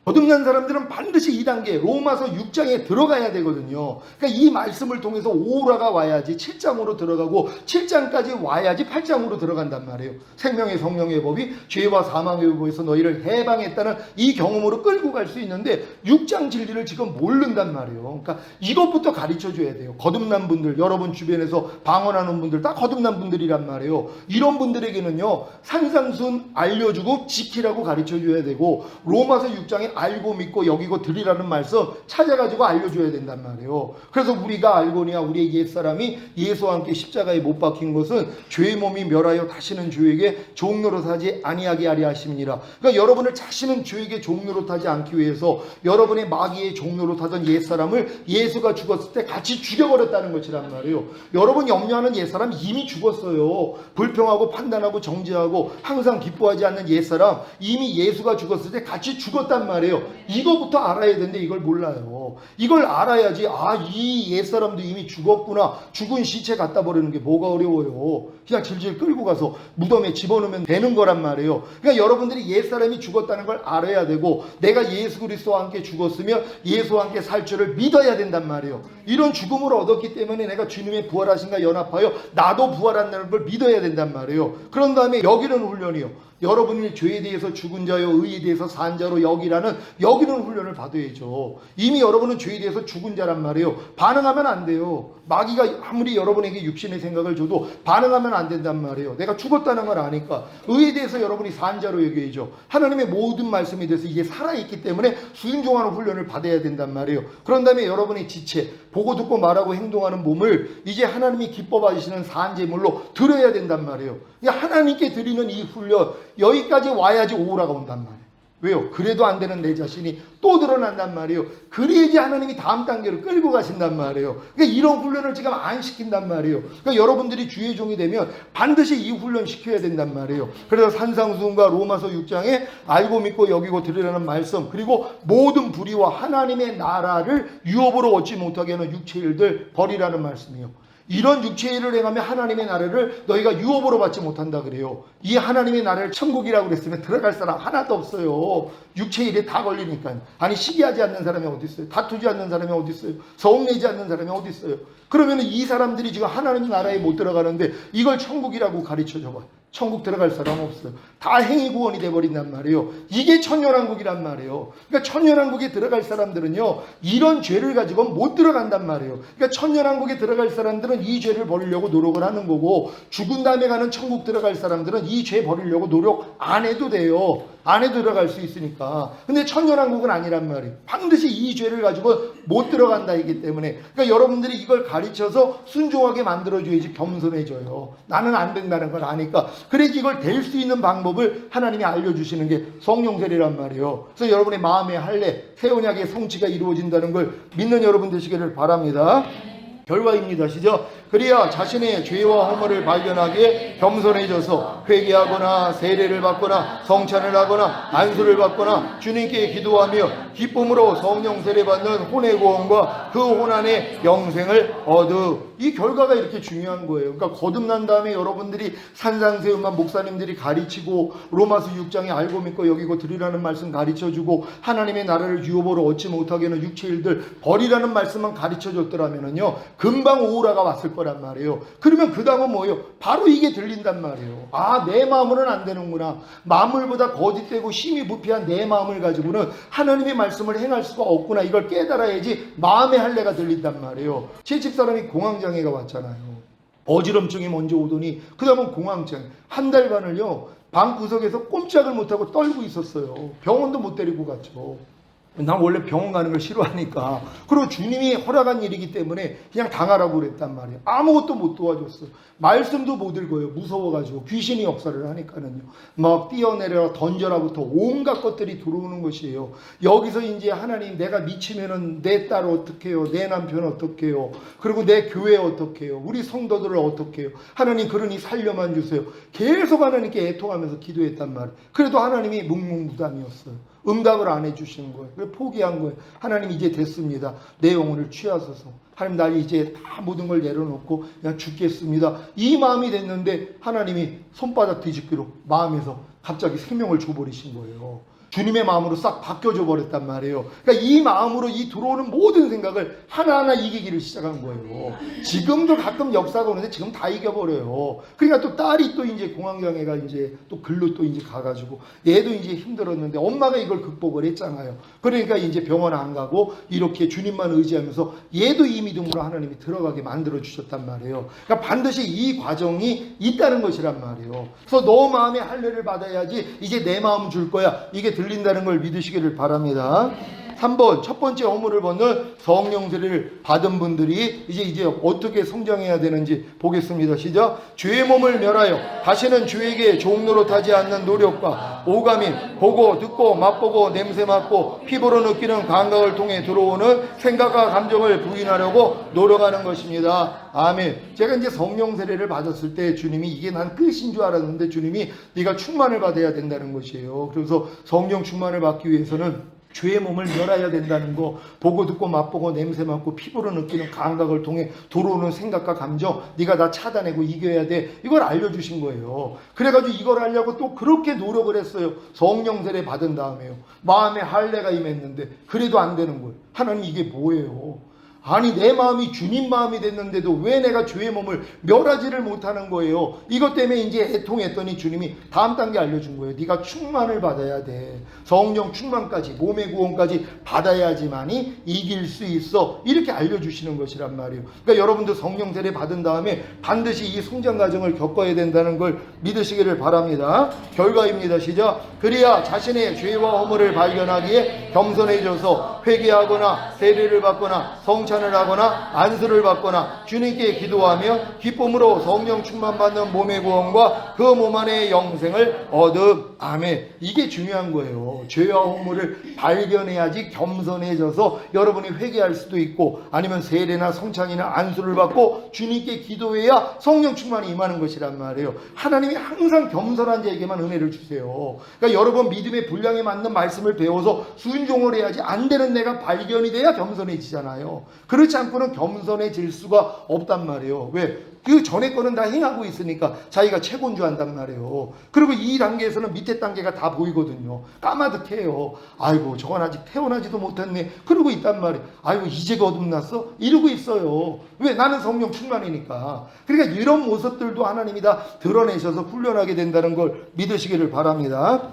거듭난 사람들은 반드시 이 단계 로마서 6장에 들어가야 되거든요. 그러니까 이 말씀을 통해서 오라가 와야지 7장으로 들어가고 7장까지 와야지 8장으로 들어간단 말이에요. 생명의 성령의 법이 죄와 사망의 법에서 너희를 해방했다는 이 경험으로 끌고 갈 수 있는데 6장 진리를 지금 모른단 말이에요. 그러니까 이것부터 가르쳐 줘야 돼요. 거듭난 분들, 여러분 주변에서 방언하는 분들 다 거듭난 분들이란 말이에요. 이런 분들에게는요 산상수훈 알려주고 지키라고 가르쳐 줘야 되고 로마서 6장에 알고 믿고 여기고 들이라는 말씀 찾아가지고 알려줘야 된단 말이에요. 그래서 우리가 알고니야 우리의 옛사람이 예수와 함께 십자가에 못 박힌 것은 죄의 몸이 멸하여 다시는 죄에게 종노릇하지 아니하게 하려 하심이니라. 그러니까 여러분을 자신은 죄에게 종노릇하지 않기 위해서 여러분의 마귀의 종노릇하던 옛사람을 예수가 죽었을 때 같이 죽여버렸다는 것이란 말이에요. 여러분 염려하는 옛사람 이미 죽었어요. 불평하고 판단하고 정죄하고 항상 기뻐하지 않는 옛사람 이미 예수가 죽었을 때 같이 죽었단 말이에요. 말이에요. 이거부터 알아야 되는데 이걸 몰라요. 이걸 알아야지 이 옛사람도 이미 죽었구나. 죽은 시체 갖다 버리는 게 뭐가 어려워요. 그냥 질질 끌고 가서 무덤에 집어넣으면 되는 거란 말이에요. 그러니까 여러분들이 옛사람이 죽었다는 걸 알아야 되고 내가 예수 그리스도와 함께 죽었으면 예수와 함께 살 줄을 믿어야 된단 말이에요. 이런 죽음을 얻었기 때문에 내가 주님의 부활하신가 연합하여 나도 부활한다는 걸 믿어야 된단 말이에요. 그런 다음에 여기는 훈련이요. 여러분이 죄에 대해서 죽은 자요 의에 대해서 산 자로 여기는 훈련을 받아야죠. 이미 여러분은 죄에 대해서 죽은 자란 말이에요. 반응하면 안 돼요. 마귀가 아무리 여러분에게 육신의 생각을 줘도 반응하면 안 된단 말이에요. 내가 죽었다는 걸 아니까. 의에 대해서 여러분이 산 자로 여겨야죠. 하나님의 모든 말씀에 대해서 이게 살아있기 때문에 순종하는 훈련을 받아야 된단 말이에요. 그런 다음에 여러분의 지체, 보고 듣고 말하고 행동하는 몸을 이제 하나님이 기뻐 받으시는 산제물로 드려야 된단 말이에요. 하나님께 드리는 이 훈련, 여기까지 와야지 오라가 온단 말이에요. 왜요? 그래도 안 되는 내 자신이 또 드러난단 말이에요. 그래야지 하나님이 다음 단계로 끌고 가신단 말이에요. 그러니까 이런 훈련을 지금 안 시킨단 말이에요. 그러니까 여러분들이 주의 종이 되면 반드시 이 훈련 시켜야 된단 말이에요. 그래서 산상수훈과 로마서 6장에 알고 믿고 여기고 드리라는 말씀, 그리고 모든 불의와 하나님의 나라를 유업으로 얻지 못하게 하는 육체 일들 버리라는 말씀이에요. 이런 육체의 일을 행하면 하나님의 나라를 너희가 유업으로 받지 못한다 그래요. 이 하나님의 나라를 천국이라고 그랬으면 들어갈 사람 하나도 없어요. 육체의 일에 다 걸리니까. 아니 시기하지 않는 사람이 어디 있어요? 다투지 않는 사람이 어디 있어요? 성내지 않는 사람이 어디 있어요? 그러면 이 사람들이 지금 하나님 나라에 못 들어가는데 이걸 천국이라고 가르쳐 줘봐요. 천국 들어갈 사람 없어요. 다 행위구원이 돼버린단 말이에요. 이게 천년왕국이란 말이에요. 그러니까 천년왕국에 들어갈 사람들은요, 이런 죄를 가지고 못 들어간단 말이에요. 그러니까 천년왕국에 들어갈 사람들은 이 죄를 버리려고 노력을 하는 거고, 죽은 다음에 가는 천국 들어갈 사람들은 이 죄 버리려고 노력 안 해도 돼요. 안 해도 들어갈 수 있으니까. 근데 천년왕국은 아니란 말이에요. 반드시 이 죄를 가지고 못 들어간다 이기 때문에. 그러니까 여러분들이 이걸 가르쳐서 순종하게 만들어줘야지 겸손해져요. 나는 안 된다는 걸 아니까. 그래야지 이걸 될 수 있는 방법을 하나님이 알려주시는 게 성령세례란 말이에요. 그래서 여러분의 마음의 할례, 새 언약의 성취가 이루어진다는 걸 믿는 여러분 되시기를 바랍니다. 결과입니다. 시죠? 그래야 자신의 죄와 허물을 발견하기에 겸손해져서 회개하거나 세례를 받거나 성찬을 하거나 안수를 받거나 주님께 기도하며 기쁨으로 성령 세례받는 혼의 구원과 그 혼 안에 영생을 얻으. 이 결과가 이렇게 중요한 거예요. 그러니까 거듭난 다음에 여러분들이 산상세음만 목사님들이 가르치고 로마서 6장에 알고 믿고 여기고 드리라는 말씀 가르쳐주고 하나님의 나라를 유업으로 얻지 못하게 하는 육체 일들 버리라는 말씀만 가르쳐줬더라면요 금방 오라가 왔을 거란 말이에요. 그러면 그 다음은 뭐예요? 바로 이게 들린단 말이에요. 내 마음으로는 안 되는구나. 만물보다 거짓되고 힘이 부패한 내 마음을 가지고는 하나님의 말씀을 행할 수가 없구나. 이걸 깨달아야지 마음의 할례가 들린단 말이에요. 제 집사람이 공황장애가 왔잖아요. 어지럼증이 먼저 오더니 그 다음은 공황장애. 한 달간을요 방구석에서 꼼짝을 못하고 떨고 있었어요. 병원도 못 데리고 갔죠. 난 원래 병원 가는 걸 싫어하니까. 그리고 주님이 허락한 일이기 때문에 그냥 당하라고 그랬단 말이에요. 아무것도 못 도와줬어요. 말씀도 못 읽어요. 무서워가지고. 귀신이 역사를 하니까는요. 막 뛰어내려 던져라부터 온갖 것들이 들어오는 것이에요. 여기서 이제 하나님 내가 미치면은 내 딸 어떻게 해요? 내 남편 어떻게 해요? 그리고 내 교회 어떻게 해요? 우리 성도들을 어떻게 해요? 하나님 그러니 살려만 주세요. 계속 하나님께 애통하면서 기도했단 말이에요. 그래도 하나님이 묵묵부담이었어요. 응답을 안 해주시는 거예요. 그래서 포기한 거예요. 하나님 이제 됐습니다. 내 영혼을 취하소서. 하나님 나 이제 다 모든 걸 내려놓고 그냥 죽겠습니다. 이 마음이 됐는데 하나님이 손바닥 뒤집기로 마음에서 갑자기 생명을 줘버리신 거예요. 주님의 마음으로 싹 바뀌어져 버렸단 말이에요. 그러니까 이 마음으로 이 들어오는 모든 생각을 하나하나 이기기를 시작한 거예요. 지금도 가끔 역사가 오는데 지금 다 이겨버려요. 그러니까 또 딸이 또 이제 공황장애가 이제 또 글로 또 이제 가가지고 얘도 이제 힘들었는데 엄마가 이걸 극복을 했잖아요. 그러니까 이제 병원 안 가고 이렇게 주님만 의지하면서 얘도 이 믿음으로 하나님이 들어가게 만들어 주셨단 말이에요. 그러니까 반드시 이 과정이 있다는 것이란 말이에요. 그래서 너 마음의 할례를 받아야지 이제 내 마음 줄 거야. 이게 들린다는 걸 믿으시기를 바랍니다. 3번 첫 번째 허물을 벗는 성령 세례를 받은 분들이 이제 어떻게 성장해야 되는지 보겠습니다. 시작. 죄의 몸을 멸하여 다시는 죄에게 종노릇하지 않는 노력과 오감인 보고 듣고 맛보고 냄새 맡고 피부로 느끼는 감각을 통해 들어오는 생각과 감정을 부인하려고 노력하는 것입니다. 아멘. 제가 이제 성령 세례를 받았을 때 주님이 이게 난 끝인 줄 알았는데 주님이 네가 충만을 받아야 된다는 것이에요. 그래서 성령 충만을 받기 위해서는 죄의 몸을 멸해야 된다는 거, 보고 듣고 맛보고 냄새 맡고 피부로 느끼는 감각을 통해 들어오는 생각과 감정, 네가 다 차단하고 이겨야 돼. 이걸 알려주신 거예요. 그래가지고 이걸 하려고 또 그렇게 노력을 했어요. 성령 세례 받은 다음에요. 마음에 할례가 임했는데 그래도 안 되는 거예요. 하나님 이게 뭐예요? 아니 내 마음이 주님 마음이 됐는데도 왜 내가 죄의 몸을 멸하지를 못하는 거예요. 이것 때문에 이제 애통했더니 주님이 다음 단계 알려준 거예요. 네가 충만을 받아야 돼. 성령 충만까지, 몸의 구원까지 받아야지만이 이길 수 있어. 이렇게 알려주시는 것이란 말이에요. 그러니까 여러분도 성령 세례 받은 다음에 반드시 이 성장 과정을 겪어야 된다는 걸 믿으시기를 바랍니다. 결과입니다. 시작. 그래야 자신의 죄와 허물을 발견하기에 겸손해져서 회개하거나 세례를 받거나 성찬을 하거나 안수를 받거나 주님께 기도하며 기쁨으로 성령 충만받는 몸의 구원과 그 몸 안의 영생을 얻음. 아멘. 이게 중요한 거예요. 죄와 허물을 발견해야지 겸손해져서 여러분이 회개할 수도 있고 아니면 세례나 성찬이나 안수를 받고 주님께 기도해야 성령 충만이 임하는 것이란 말이에요. 하나님이 항상 겸손한 자에게만 은혜를 주세요. 그러니까 여러분 믿음의 분량에 맞는 말씀을 배워서 순종을 해야지 안 되는 내가 발견이 돼야 겸손해지잖아요. 그렇지 않고는 겸손해질 수가 없단 말이에요. 왜? 그 전에 거는 다 행하고 있으니까 자기가 최고인 줄 안단 말이에요. 그리고 이 단계에서는 밑에 단계가 다 보이거든요. 까마득해요. 아이고 저건 아직 태어나지도 못했네. 그러고 있단 말이에요. 아이고 이제 거듭났어? 이러고 있어요. 왜? 나는 성령 충만이니까. 그러니까 이런 모습들도 하나님이 다 드러내셔서 훈련하게 된다는 걸 믿으시기를 바랍니다.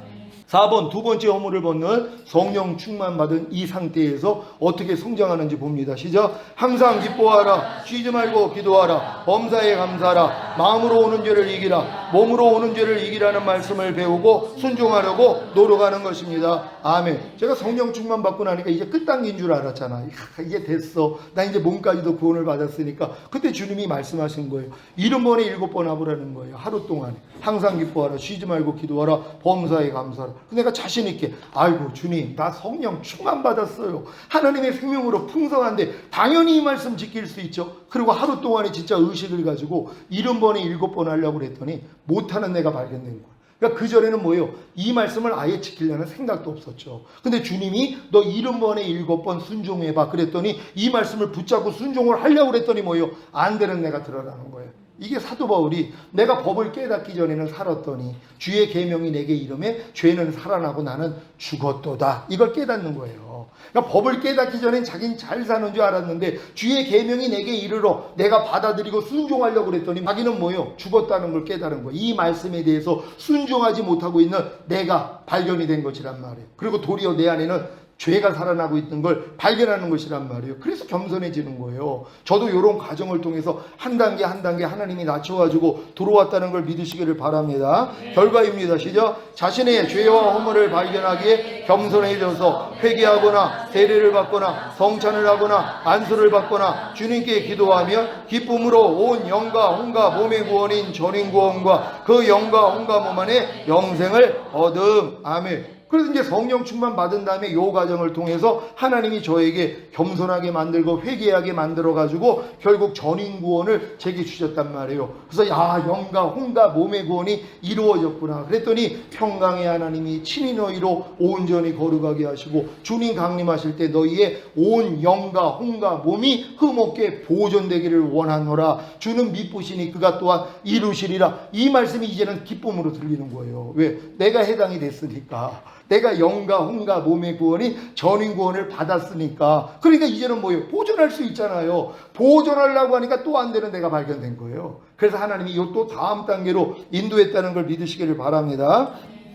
4번 두 번째 허물을 벗는 성령 충만 받은 이 상태에서 어떻게 성장하는지 봅니다. 시작. 항상 기뻐하라. 쉬지 말고 기도하라. 범사에 감사하라. 마음으로 오는 죄를 이기라. 몸으로 오는 죄를 이기라는 말씀을 배우고 순종하려고 노력하는 것입니다. 아멘. 제가 성령 충만 받고 나니까 이제 끝단계인 줄 알았잖아. 이제 됐어. 나 이제 몸까지도 구원을 받았으니까. 그때 주님이 말씀하신 거예요. 70번에 7번 하보라는 거예요. 하루 동안에. 항상 기뻐하라. 쉬지 말고 기도하라. 범사에 감사하라. 내가 자신 있게 아이고 주님 나 성령 충만 받았어요. 하나님의 생명으로 풍성한데 당연히 이 말씀 지킬 수 있죠. 그리고 하루 동안에 진짜 의식을 가지고 70번에 7번 하려고 그랬더니 못하는 내가 발견된 거예요. 그러니까 그전에는 뭐예요? 이 말씀을 아예 지키려는 생각도 없었죠. 근데 주님이 너 70번에 7번 순종해봐 그랬더니 이 말씀을 붙잡고 순종을 하려고 그랬더니 뭐예요? 안 되는 내가 드러나는 거예요. 이게 사도 바울이 내가 법을 깨닫기 전에는 살았더니 주의 계명이 내게 이름에 죄는 살아나고 나는 죽었도다. 이걸 깨닫는 거예요. 그러니까 법을 깨닫기 전엔 자기는 잘 사는 줄 알았는데 주의 계명이 내게 이르러 내가 받아들이고 순종하려고 그랬더니 자기는 뭐예요? 죽었다는 걸 깨달은 거예요. 이 말씀에 대해서 순종하지 못하고 있는 내가 발견이 된 것이란 말이에요. 그리고 도리어 내 안에는 죄가 살아나고 있는 걸 발견하는 것이란 말이에요. 그래서 겸손해지는 거예요. 저도 이런 과정을 통해서 한 단계 한 단계 하나님이 낮춰가지고 들어왔다는 걸 믿으시기를 바랍니다. 결과입니다. 시작. 자신의 죄와 허물을 발견하기에 겸손해져서 회개하거나 세례를 받거나 성찬을 하거나 안수를 받거나 주님께 기도하며 기쁨으로 온 영과 혼과 몸의 구원인 전인 구원과 그 영과 혼과 몸 안에 영생을 얻음. 아멘. 그래서 이제 성령 충만 받은 다음에 이 과정을 통해서 하나님이 저에게 겸손하게 만들고 회개하게 만들어가지고 결국 전인 구원을 제게 주셨단 말이에요. 그래서 야 영과 혼과 몸의 구원이 이루어졌구나. 그랬더니 평강의 하나님이 친히 너희로 온전히 거룩하게 하시고 주님 강림하실 때 너희의 온 영과 혼과 몸이 흠없게 보존되기를 원하노라. 주는 미쁘시니 그가 또한 이루시리라. 이 말씀이 이제는 기쁨으로 들리는 거예요. 왜? 내가 해당이 됐으니까. 내가 영과 혼과 몸의 구원이 전인 구원을 받았으니까. 그러니까 이제는 뭐예요? 보존할 수 있잖아요. 보존하려고 하니까 또 안 되는 내가 발견된 거예요. 그래서 하나님이 이 또 다음 단계로 인도했다는 걸 믿으시기를 바랍니다.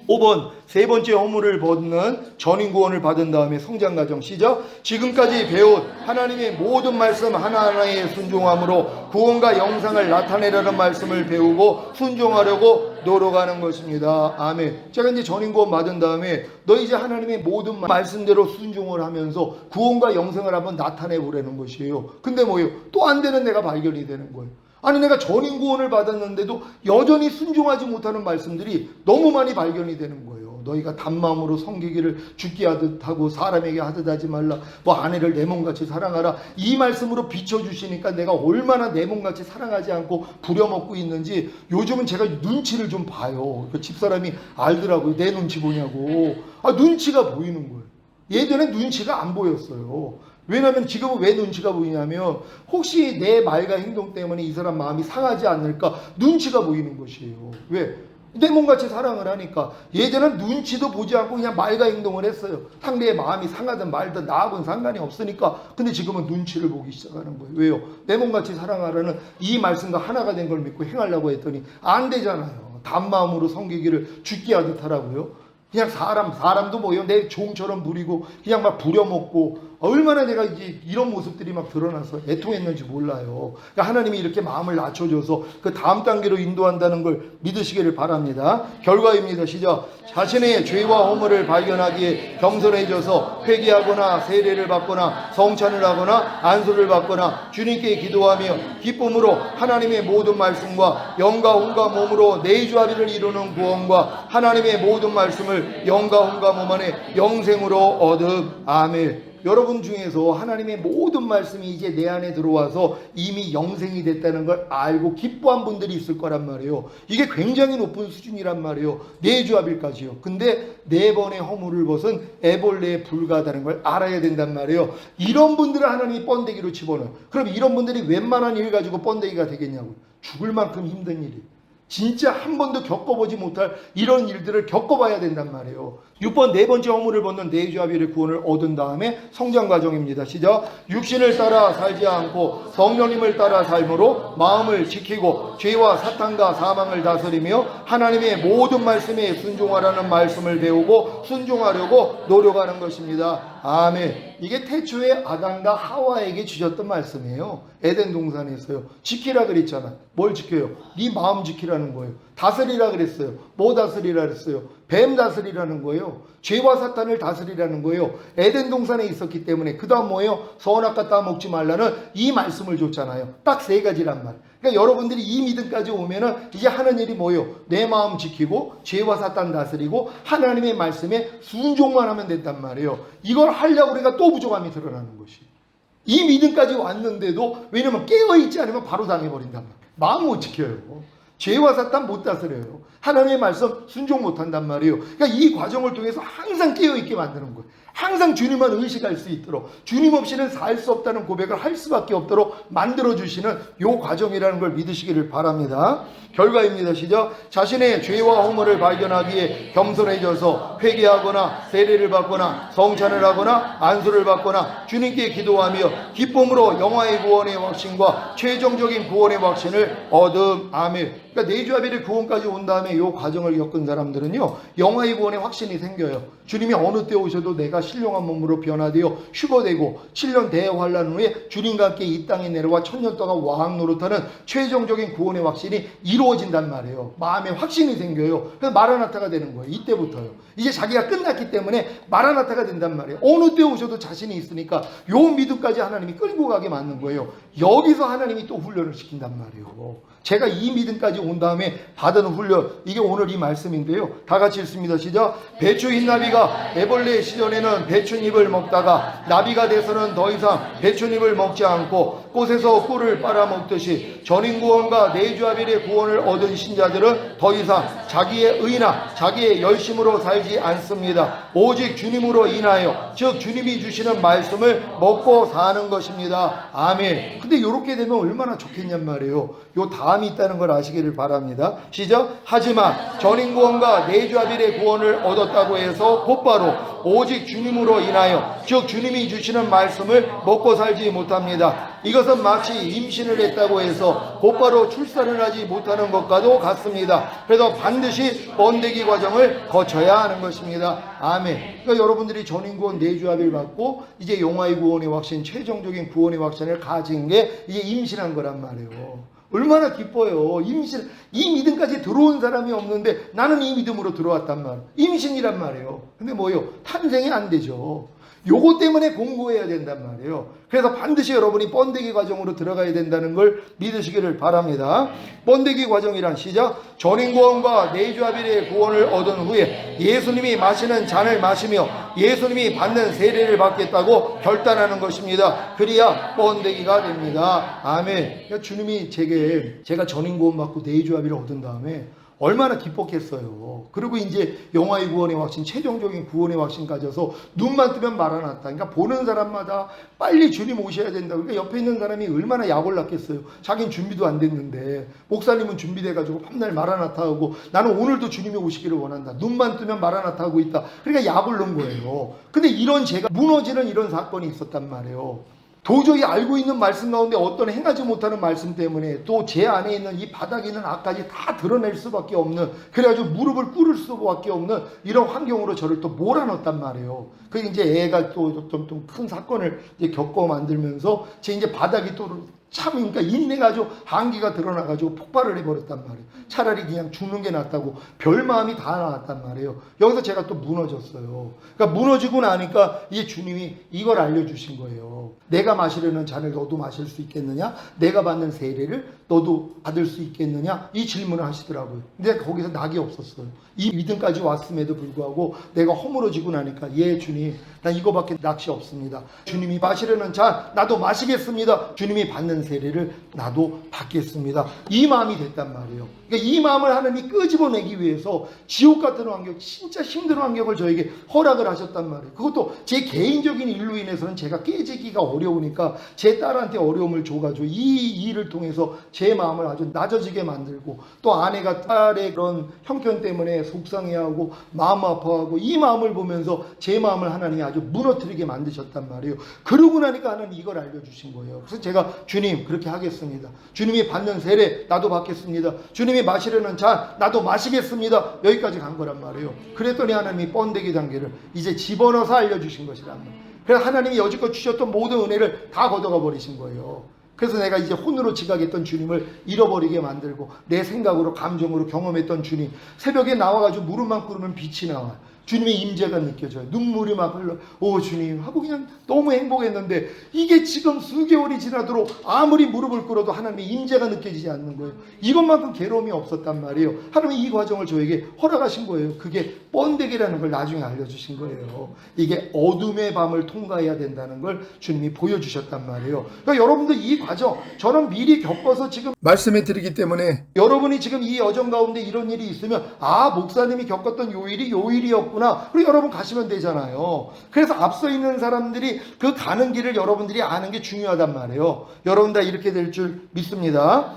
5번 세 번째 허물을 벗는 전인 구원을 받은 다음에 성장 과정. 시작. 지금까지 배운 하나님의 모든 말씀 하나하나에 순종함으로 구원과 영상을 나타내라는 말씀을 배우고 순종하려고 노력하는 것입니다. 아멘. 제가 이제 전인 구원 받은 다음에 너 이제 하나님의 모든 말씀대로 순종을 하면서 구원과 영생을 한번 나타내 보라는 것이에요. 근데 뭐예요? 또 안 되는 내가 발견이 되는 거예요. 아니 내가 전인 구원을 받았는데도 여전히 순종하지 못하는 말씀들이 너무 많이 발견이 되는 거예요. 너희가 단마음으로 섬기기를 죽게 하듯 하고 사람에게 하듯 하지 말라. 뭐 아내를 내 몸같이 사랑하라. 이 말씀으로 비춰주시니까 내가 얼마나 내 몸같이 사랑하지 않고 부려먹고 있는지 요즘은 제가 눈치를 좀 봐요. 그 집사람이 알더라고요. 내 눈치 보냐고. 눈치가 보이는 거예요. 예전에 눈치가 안 보였어요. 왜냐하면 지금은 왜 눈치가 보이냐면 혹시 내 말과 행동 때문에 이 사람 마음이 상하지 않을까 눈치가 보이는 것이에요. 왜? 내 몸같이 사랑을 하니까. 예전엔 눈치도 보지 않고 그냥 말과 행동을 했어요. 상대의 마음이 상하든 말든 나하고는 상관이 없으니까. 근데 지금은 눈치를 보기 시작하는 거예요. 왜요? 내 몸같이 사랑하라는 이 말씀과 하나가 된 걸 믿고 행하려고 했더니 안 되잖아요. 단마음으로 섬기기를 죽게 하듯 하라고요. 그냥 사람도 뭐요? 내 종처럼 누리고 그냥 막 부려먹고 얼마나 내가 이제 이런 모습들이 막 드러나서 애통했는지 몰라요. 그러니까 하나님이 이렇게 마음을 낮춰줘서 그 다음 단계로 인도한다는 걸 믿으시기를 바랍니다. 결과입니다. 시작. 자신의 죄와 허물을 발견하기에 겸손해져서 회개하거나 세례를 받거나 성찬을 하거나 안수를 받거나 주님께 기도하며 기쁨으로 하나님의 모든 말씀과 영과 온과 몸으로 내주합의를 이루는 구원과 하나님의 모든 말씀을 영과 온과 몸 안에 영생으로 얻음. 아멘. 여러분 중에서 하나님의 모든 말씀이 이제 내 안에 들어와서 이미 영생이 됐다는 걸 알고 기뻐한 분들이 있을 거란 말이에요. 이게 굉장히 높은 수준이란 말이에요. 내주합일까지요. 근데 4번의 허물을 벗은 애벌레에 불과하다는 걸 알아야 된단 말이에요. 이런 분들은 하나님이 번데기로 집어넣어요. 그럼 이런 분들이 웬만한 일 가지고 번데기가 되겠냐고요. 죽을 만큼 힘든 일이. 진짜 한 번도 겪어보지 못할 이런 일들을 겪어봐야 된단 말이에요. 6번 네 번째 허물을 벗는 내주합의를 구원을 얻은 다음에 성장 과정입니다. 시작. 육신을 따라 살지 않고 성령님을 따라 삶으로 마음을 지키고 죄와 사탄과 사망을 다스리며 하나님의 모든 말씀에 순종하라는 말씀을 배우고 순종하려고 노력하는 것입니다. 아멘. 이게 태초에 아담과 하와에게 주셨던 말씀이에요. 에덴 동산에서요. 지키라 그랬잖아. 뭘 지켜요? 네 마음 지키라는 거예요. 다스리라 그랬어요. 뭐 다스리라 그랬어요? 뱀 다스리라는 거예요. 죄와 사탄을 다스리라는 거예요. 에덴 동산에 있었기 때문에. 그 다음 뭐예요? 선악과 따먹지 말라는 이 말씀을 줬잖아요. 딱 3가지란 말. 그러니까 여러분들이 이 믿음까지 오면은 이제 하는 일이 뭐예요? 내 마음 지키고 죄와 사탄 다스리고 하나님의 말씀에 순종만 하면 된단 말이에요. 이걸 하려고 우리가 또 부족함이 드러나는 것이. 이 믿음까지 왔는데도 왜냐면 깨어있지 않으면 바로 당해버린단 말이에요. 마음 못 지켜요. 죄와 사탄 못 다스려요. 하나님의 말씀 순종 못한단 말이에요. 그러니까 이 과정을 통해서 항상 깨어있게 만드는 거예요. 항상 주님만 의식할 수 있도록 주님 없이는 살 수 없다는 고백을 할 수밖에 없도록 만들어주시는 이 과정이라는 걸 믿으시기를 바랍니다. 결과입니다. 시작. 자신의 죄와 허물을 발견하기에 겸손해져서 회개하거나 세례를 받거나 성찬을 하거나 안수를 받거나 주님께 기도하며 기쁨으로 영화의 구원의 확신과 최종적인 구원의 확신을 얻음. 아멘. 그러니까 내주합의를 구원까지 온 다음에 이 과정을 겪은 사람들은요, 영화의 구원의 확신이 생겨요. 주님이 어느 때 오셔도 내가 신령한 몸으로 변화되어 휴거되고 7년 대환란 후에 주님과 함께 이 땅에 내려와 1000년 동안 왕 노릇하는 최종적인 구원의 확신이 이루어진단 말이에요. 마음에 확신이 생겨요. 그래서 마라나타가 되는 거예요. 이때부터요. 이제 자기가 끝났기 때문에 마라나타가 된단 말이에요. 어느 때 오셔도 자신이 있으니까 요 믿음까지 하나님이 끌고 가게 만든 거예요. 여기서 하나님이 또 훈련을 시킨단 말이에요. 제가 이 믿음까지 온 다음에 받은 훈련, 이게 오늘 이 말씀인데요. 다 같이 읽습니다. 시작. 배추 흰나비가 애벌레 시절에는 배춧잎을 먹다가 나비가 돼서는 더 이상 배춧잎을 먹지 않고 꽃에서 꿀을 빨아먹듯이 전인구원과 내주합일의 구원을 얻은 신자들은 더 이상 자기의 의나 자기의 열심으로 살지 않습니다. 오직 주님으로 인하여, 즉 주님이 주시는 말씀을 먹고 사는 것입니다. 아멘. 근데 이렇게 되면 얼마나 좋겠냔 말이에요. 요 다음이 있다는 걸 아시기를 바랍니다. 시작. 하지만 전인구원과 내주합일의 구원을 얻었다고 해서 곧바로 오직 주님으로 인하여, 즉 주님이 주시는 말씀을 먹고 살지 못합니다. 이것은 마치 임신을 했다고 해서 곧바로 출산을 하지 못하는 것과도 같습니다. 그래서 반드시 번데기 과정을 거쳐야 하는 것입니다. 아멘. 그러니까 여러분들이 전인구원 내주합일 받고 이제 영화의 구원의 확신, 최종적인 구원의 확신을 가진 게 이제 임신한 거란 말이에요. 얼마나 기뻐요. 임신, 이 믿음까지 들어온 사람이 없는데 나는 이 믿음으로 들어왔단 말이에요. 임신이란 말이에요. 근데 뭐예요? 탄생이 안 되죠. 요거 때문에 공부해야 된단 말이에요. 그래서 반드시 여러분이 번데기 과정으로 들어가야 된다는 걸 믿으시기를 바랍니다. 번데기 과정이란 시작. 전인구원과 내주합일의 구원을 얻은 후에 예수님이 마시는 잔을 마시며 예수님이 받는 세례를 받겠다고 결단하는 것입니다. 그래야 번데기가 됩니다. 아멘. 그러니까 주님이 제가 전인구원 받고 내주합일을 얻은 다음에 얼마나 기뻤겠어요. 그리고 이제 영화의 구원의 확신, 최종적인 구원의 확신까지 해서 눈만 뜨면 마라나타. 그러니까 보는 사람마다 빨리 주님 오셔야 된다. 그러니까 옆에 있는 사람이 얼마나 약을 났겠어요. 자기는 준비도 안 됐는데 목사님은 준비돼가지고 밤날 마라나타 하고 나는 오늘도 주님이 오시기를 원한다. 눈만 뜨면 마라나타 하고 있다. 그러니까 약을 놓은 거예요. 근데 이런 제가 무너지는 이런 사건이 있었단 말이에요. 도저히 알고 있는 말씀 가운데 어떤 행하지 못하는 말씀 때문에 또 제 안에 있는 이 바닥에 있는 악까지 다 드러낼 수밖에 없는, 그래가지고 무릎을 꿇을 수밖에 없는 이런 환경으로 저를 또 몰아넣었단 말이에요. 그게 이제 애가 또 좀 큰 사건을 이제 겪어 만들면서 제 이제 바닥이 또 그러니까 인내가지고 한계가 드러나가지고 폭발을 해버렸단 말이에요. 차라리 그냥 죽는 게 낫다고 별 마음이 다 나왔단 말이에요. 여기서 제가 또 무너졌어요. 그러니까 무너지고 나니까 이 주님이 이걸 알려주신 거예요. 내가 마시려는 잔을 너도 마실 수 있겠느냐? 내가 받는 세례를 너도 받을 수 있겠느냐? 이 질문을 하시더라고요. 근데 거기서 낙이 없었어요. 이 믿음까지 왔음에도 불구하고 내가 허물어지고 나니까 예 주님, 난 이거밖에 낚시 없습니다. 주님이 마시려는 잔 나도 마시겠습니다. 주님이 받는 세례를 나도 받겠습니다. 이 마음이 됐단 말이에요. 그러니까 이 마음을 하나님이 끄집어내기 위해서 지옥 같은 환경, 진짜 힘든 환경을 저에게 허락을 하셨단 말이에요. 그것도 제 개인적인 일로 인해서는 제가 깨지기가 어려우니까 제 딸한테 어려움을 줘가지고 이 일을 통해서 제 마음을 아주 낮아지게 만들고, 또 아내가 딸의 그런 형편 때문에 속상해하고 마음 아파하고, 이 마음을 보면서 제 마음을 하나님이 아주 무너뜨리게 만드셨단 말이에요. 그러고 나니까 하나님 이걸 알려주신 거예요. 그래서 제가 주님 그렇게 하겠습니다. 주님이 받는 세례 나도 받겠습니다. 주님이 마시려는 잔 나도 마시겠습니다. 여기까지 간 거란 말이에요. 그랬더니 하나님이 번데기 단계를 이제 집어넣어서 알려주신 것이란 말이에요. 그래서 하나님이 여지껏 주셨던 모든 은혜를 다 걷어가 버리신 거예요. 그래서 내가 이제 혼으로 지각했던 주님을 잃어버리게 만들고, 내 생각으로 감정으로 경험했던 주님, 새벽에 나와가지고 무릎만 꿇으면 빛이 나와. 주님의 임재가 느껴져요. 눈물이 막 흘러. 오 주님 하고 그냥 너무 행복했는데, 이게 지금 수개월이 지나도록 아무리 무릎을 꿇어도 하나님의 임재가 느껴지지 않는 거예요. 이것만큼 괴로움이 없었단 말이에요. 하나님이 이 과정을 저에게 허락하신 거예요. 그게 번데기라는 걸 나중에 알려주신 거예요. 이게 어둠의 밤을 통과해야 된다는 걸 주님이 보여주셨단 말이에요. 그러니까 여러분들 이 과정 저는 미리 겪어서 지금 말씀해 드리기 때문에, 여러분이 지금 이 여정 가운데 이런 일이 있으면 아 목사님이 겪었던 요 일이 요 일이었구나, 그리고 여러분 가시면 되잖아요. 그래서 앞서 있는 사람들이 그 가는 길을 여러분들이 아는 게 중요하단 말이에요. 여러분 다 이렇게 될 줄 믿습니다.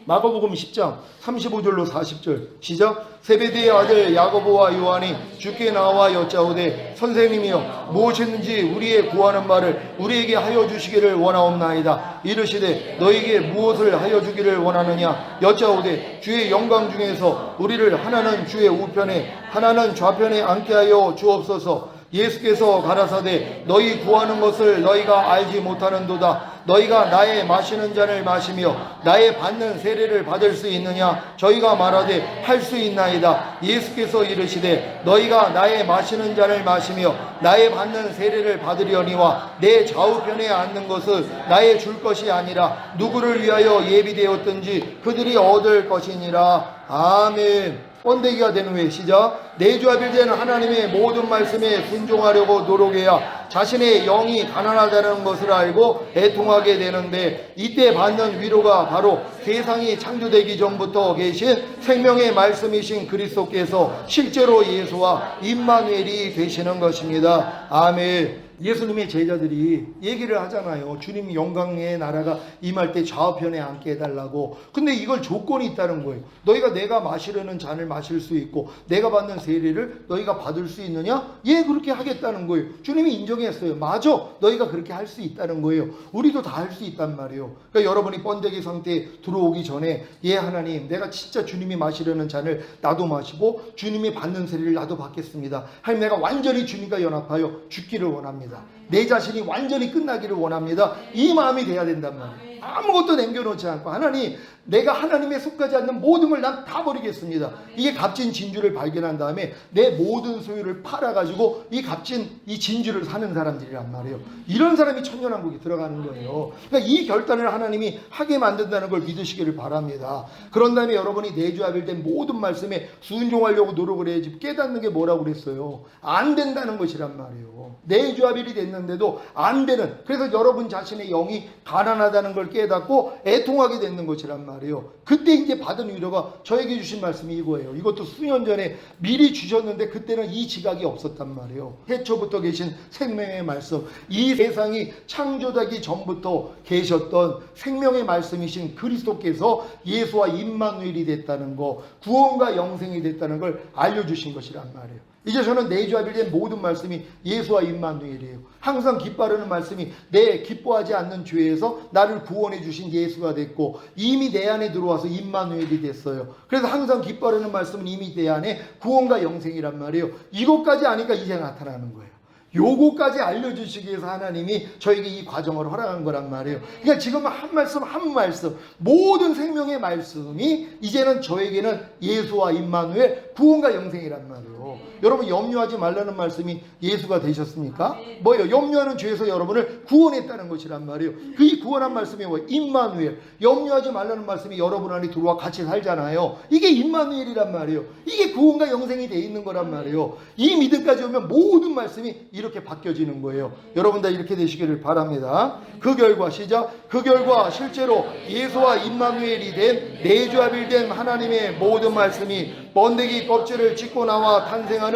마가복음 10장 35절로 40절 시작. 세베대의 아들 야고보와 요한이 주께 나와 여짜오되 선생님이여 무엇이든지 우리의 구하는 바를 우리에게 하여 주시기를 원하옵나이다. 이르시되 너에게 무엇을 하여 주기를 원하느냐. 여짜오되 주의 영광 중에서 우리를 하나는 주의 우편에 하나는 좌편에 앉게 하여 주옵소서. 예수께서 가라사대 너희 구하는 것을 너희가 알지 못하는도다. 너희가 나의 마시는 잔을 마시며 나의 받는 세례를 받을 수 있느냐. 저희가 말하되 할 수 있나이다. 예수께서 이르시되 너희가 나의 마시는 잔을 마시며 나의 받는 세례를 받으려니와 내 좌우편에 앉는 것은 나의 줄 것이 아니라 누구를 위하여 예비되었든지 그들이 얻을 것이니라. 아멘. 번데기가 되는 후에 시작. 내주하빌된 하나님의 모든 말씀에 순종하려고 노력해야 자신의 영이 가난하다는 것을 알고 애통하게 되는데, 이때 받는 위로가 바로 세상이 창조되기 전부터 계신 생명의 말씀이신 그리스도께서 실제로 예수와 임마누엘이 되시는 것입니다. 아멘. 예수님의 제자들이 얘기를 하잖아요. 주님 영광의 나라가 임할 때 좌우편에 앉게 해달라고. 근데 이걸 조건이 있다는 거예요. 너희가 내가 마시려는 잔을 마실 수 있고 내가 받는 세례를 너희가 받을 수 있느냐? 예, 그렇게 하겠다는 거예요. 주님이 인정했어요. 맞아, 너희가 그렇게 할 수 있다는 거예요. 우리도 다 할 수 있단 말이에요. 그러니까 여러분이 번데기 상태에 들어오기 전에 예 하나님, 내가 진짜 주님이 마시려는 잔을 나도 마시고 주님이 받는 세례를 나도 받겠습니다. 하나님, 내가 완전히 주님과 연합하여 죽기를 원합니다. 내 자신이 완전히 끝나기를 원합니다. 이 마음이 돼야 된단 말이에요. 아무것도 남겨놓지 않고 하나님, 내가 하나님의 속하지 않는 모든 걸 난 다 버리겠습니다. 이게 값진 진주를 발견한 다음에 내 모든 소유를 팔아가지고 이 값진 이 진주를 사는 사람들이란 말이에요. 이런 사람이 천년왕국에 들어가는 거예요. 그러니까 이 결단을 하나님이 하게 만든다는 걸 믿으시기를 바랍니다. 그런 다음에 여러분이 내주하빌된 모든 말씀에 순종하려고 노력을 해야지. 깨닫는 게 뭐라고 그랬어요? 안 된다는 것이란 말이에요. 내주하빌이 됐는데도 안 되는, 그래서 여러분 자신의 영이 가난하다는 걸 깨닫고 애통하게 되는 것이란 말이에요. 그때 이제 받은 위로가 저에게 주신 말씀이 이거예요. 이것도 수년 전에 미리 주셨는데 그때는 이 지각이 없었단 말이에요. 태초부터 계신 생명의 말씀, 이 세상이 창조되기 전부터 계셨던 생명의 말씀이신 그리스도께서 예수와 임마누엘이 됐다는 거, 구원과 영생이 됐다는 걸 알려주신 것이란 말이에요. 이제 저는 내주합일된 모든 말씀이 예수와 임마누엘이에요. 항상 기뻐하는 말씀이 내 기뻐하지 않는 죄에서 나를 구원해 주신 예수가 됐고 이미 내 안에 들어와서 임마누엘이 됐어요. 그래서 항상 기뻐하는 말씀은 이미 내 안에 구원과 영생이란 말이에요. 이것까지 아니까 이제 나타나는 거예요. 요거까지 알려주시기 위해서 하나님이 저에게 이 과정을 허락한 거란 말이에요. 그러니까 지금 한 말씀 한 말씀 모든 생명의 말씀이 이제는 저에게는 예수와 임마누엘 구원과 영생이란 말이에요. 여러분 염려하지 말라는 말씀이 예수가 되셨습니까? 뭐예요? 염려하는 죄에서 여러분을 구원했다는 것이란 말이에요. 그 구원한 말씀이 뭐예요? 임마누엘. 염려하지 말라는 말씀이 여러분 안에 들어와 같이 살잖아요. 이게 임마누엘이란 말이에요. 이게 구원과 영생이 돼 있는 거란 말이에요. 이 믿음까지 오면 모든 말씀이 이렇게 바뀌어지는 거예요. 여러분 다 이렇게 되시기를 바랍니다. 그 결과 시작. 그 결과 실제로 예수와 임마누엘이 된 내주합일된 하나님의 모든 말씀이 번데기 껍질을 찢고 나와 탄생하는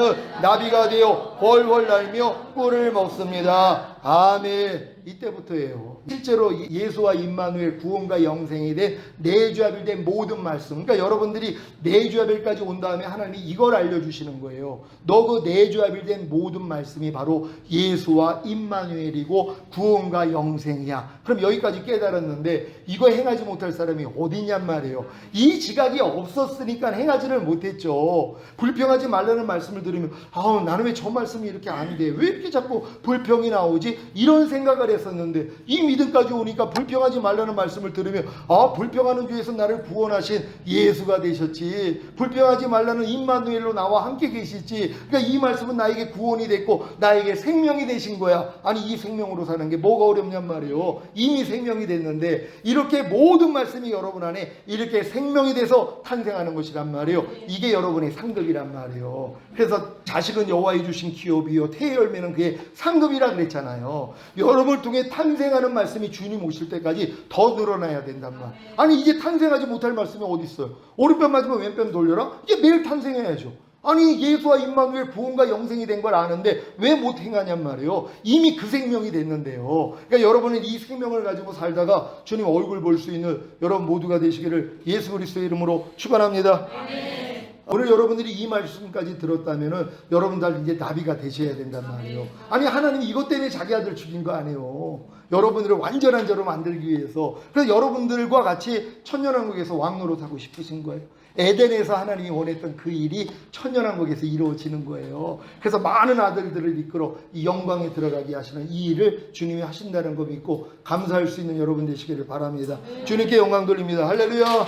나비가 되어 훨훨 날며 꿀을 먹습니다. 아멘. 이때부터예요. 실제로 예수와 임마누엘 구원과 영생이 된 내주합일된 모든 말씀. 그러니까 여러분들이 내주합일까지 온 다음에 하나님이 이걸 알려주시는 거예요. 너 그 내주합일된 모든 말씀이 바로 예수와 임마누엘이고 구원과 영생이야. 그럼 여기까지 깨달았는데 이거 행하지 못할 사람이 어디냔 말이에요. 이 지각이 없었으니까 행하지를 못했죠. 불평하지 말라는 말씀을 들으면 나는 왜 저 말씀이 이렇게 안 돼? 왜 이렇게 자꾸 불평이 나오지? 이런 생각을 했었는데 이 믿음까지 오니까 불평하지 말라는 말씀을 들으면 불평하는 죄에서 나를 구원하신 예수가 되셨지. 불평하지 말라는 임마누엘로 나와 함께 계시지. 그러니까 이 말씀은 나에게 구원이 됐고 나에게 생명이 되신 거야. 아니 이 생명으로 사는 게 뭐가 어렵냔 말이에요. 이미 생명이 됐는데 이렇게 모든 말씀이 여러분 안에 이렇게 생명이 돼서 탄생하는 것이란 말이에요. 이게 여러분의 상급이란 말이에요. 그래서 자식은 여호와의 주신 기업이요 태의 열매는 그의 상급이라 그랬잖아요. 여러분을 통해 탄생하는 말씀이 주님 오실 때까지 더 늘어나야 된단 말. 아니 이제 탄생하지 못할 말씀이 어디 있어요? 오른뺨 맞으면 왼뺨 돌려라? 이제 매일 탄생해야죠. 아니 예수와 임마누엘 구원과 영생이 된 걸 아는데 왜 못 행하냔 말이에요. 이미 그 생명이 됐는데요. 그러니까 여러분은 이 생명을 가지고 살다가 주님 얼굴 볼 수 있는 여러분 모두가 되시기를 예수 그리스도의 이름으로 축원합니다. 오늘 여러분들이 이 말씀까지 들었다면은 여러분들 이제 나비가 되셔야 된단 말이에요. 아니 하나님이 이것 때문에 자기 아들 죽인 거 아니에요. 여러분들을 완전한 자로 만들기 위해서. 그래서 여러분들과 같이 천년왕국에서 왕노릇하고 싶으신 거예요. 에덴에서 하나님이 원했던 그 일이 천년왕국에서 이루어지는 거예요. 그래서 많은 아들들을 이끌어 이 영광에 들어가게 하시는 이 일을 주님이 하신다는 거 믿고 감사할 수 있는 여러분 되시기를 바랍니다. 주님께 영광 돌립니다. 할렐루야.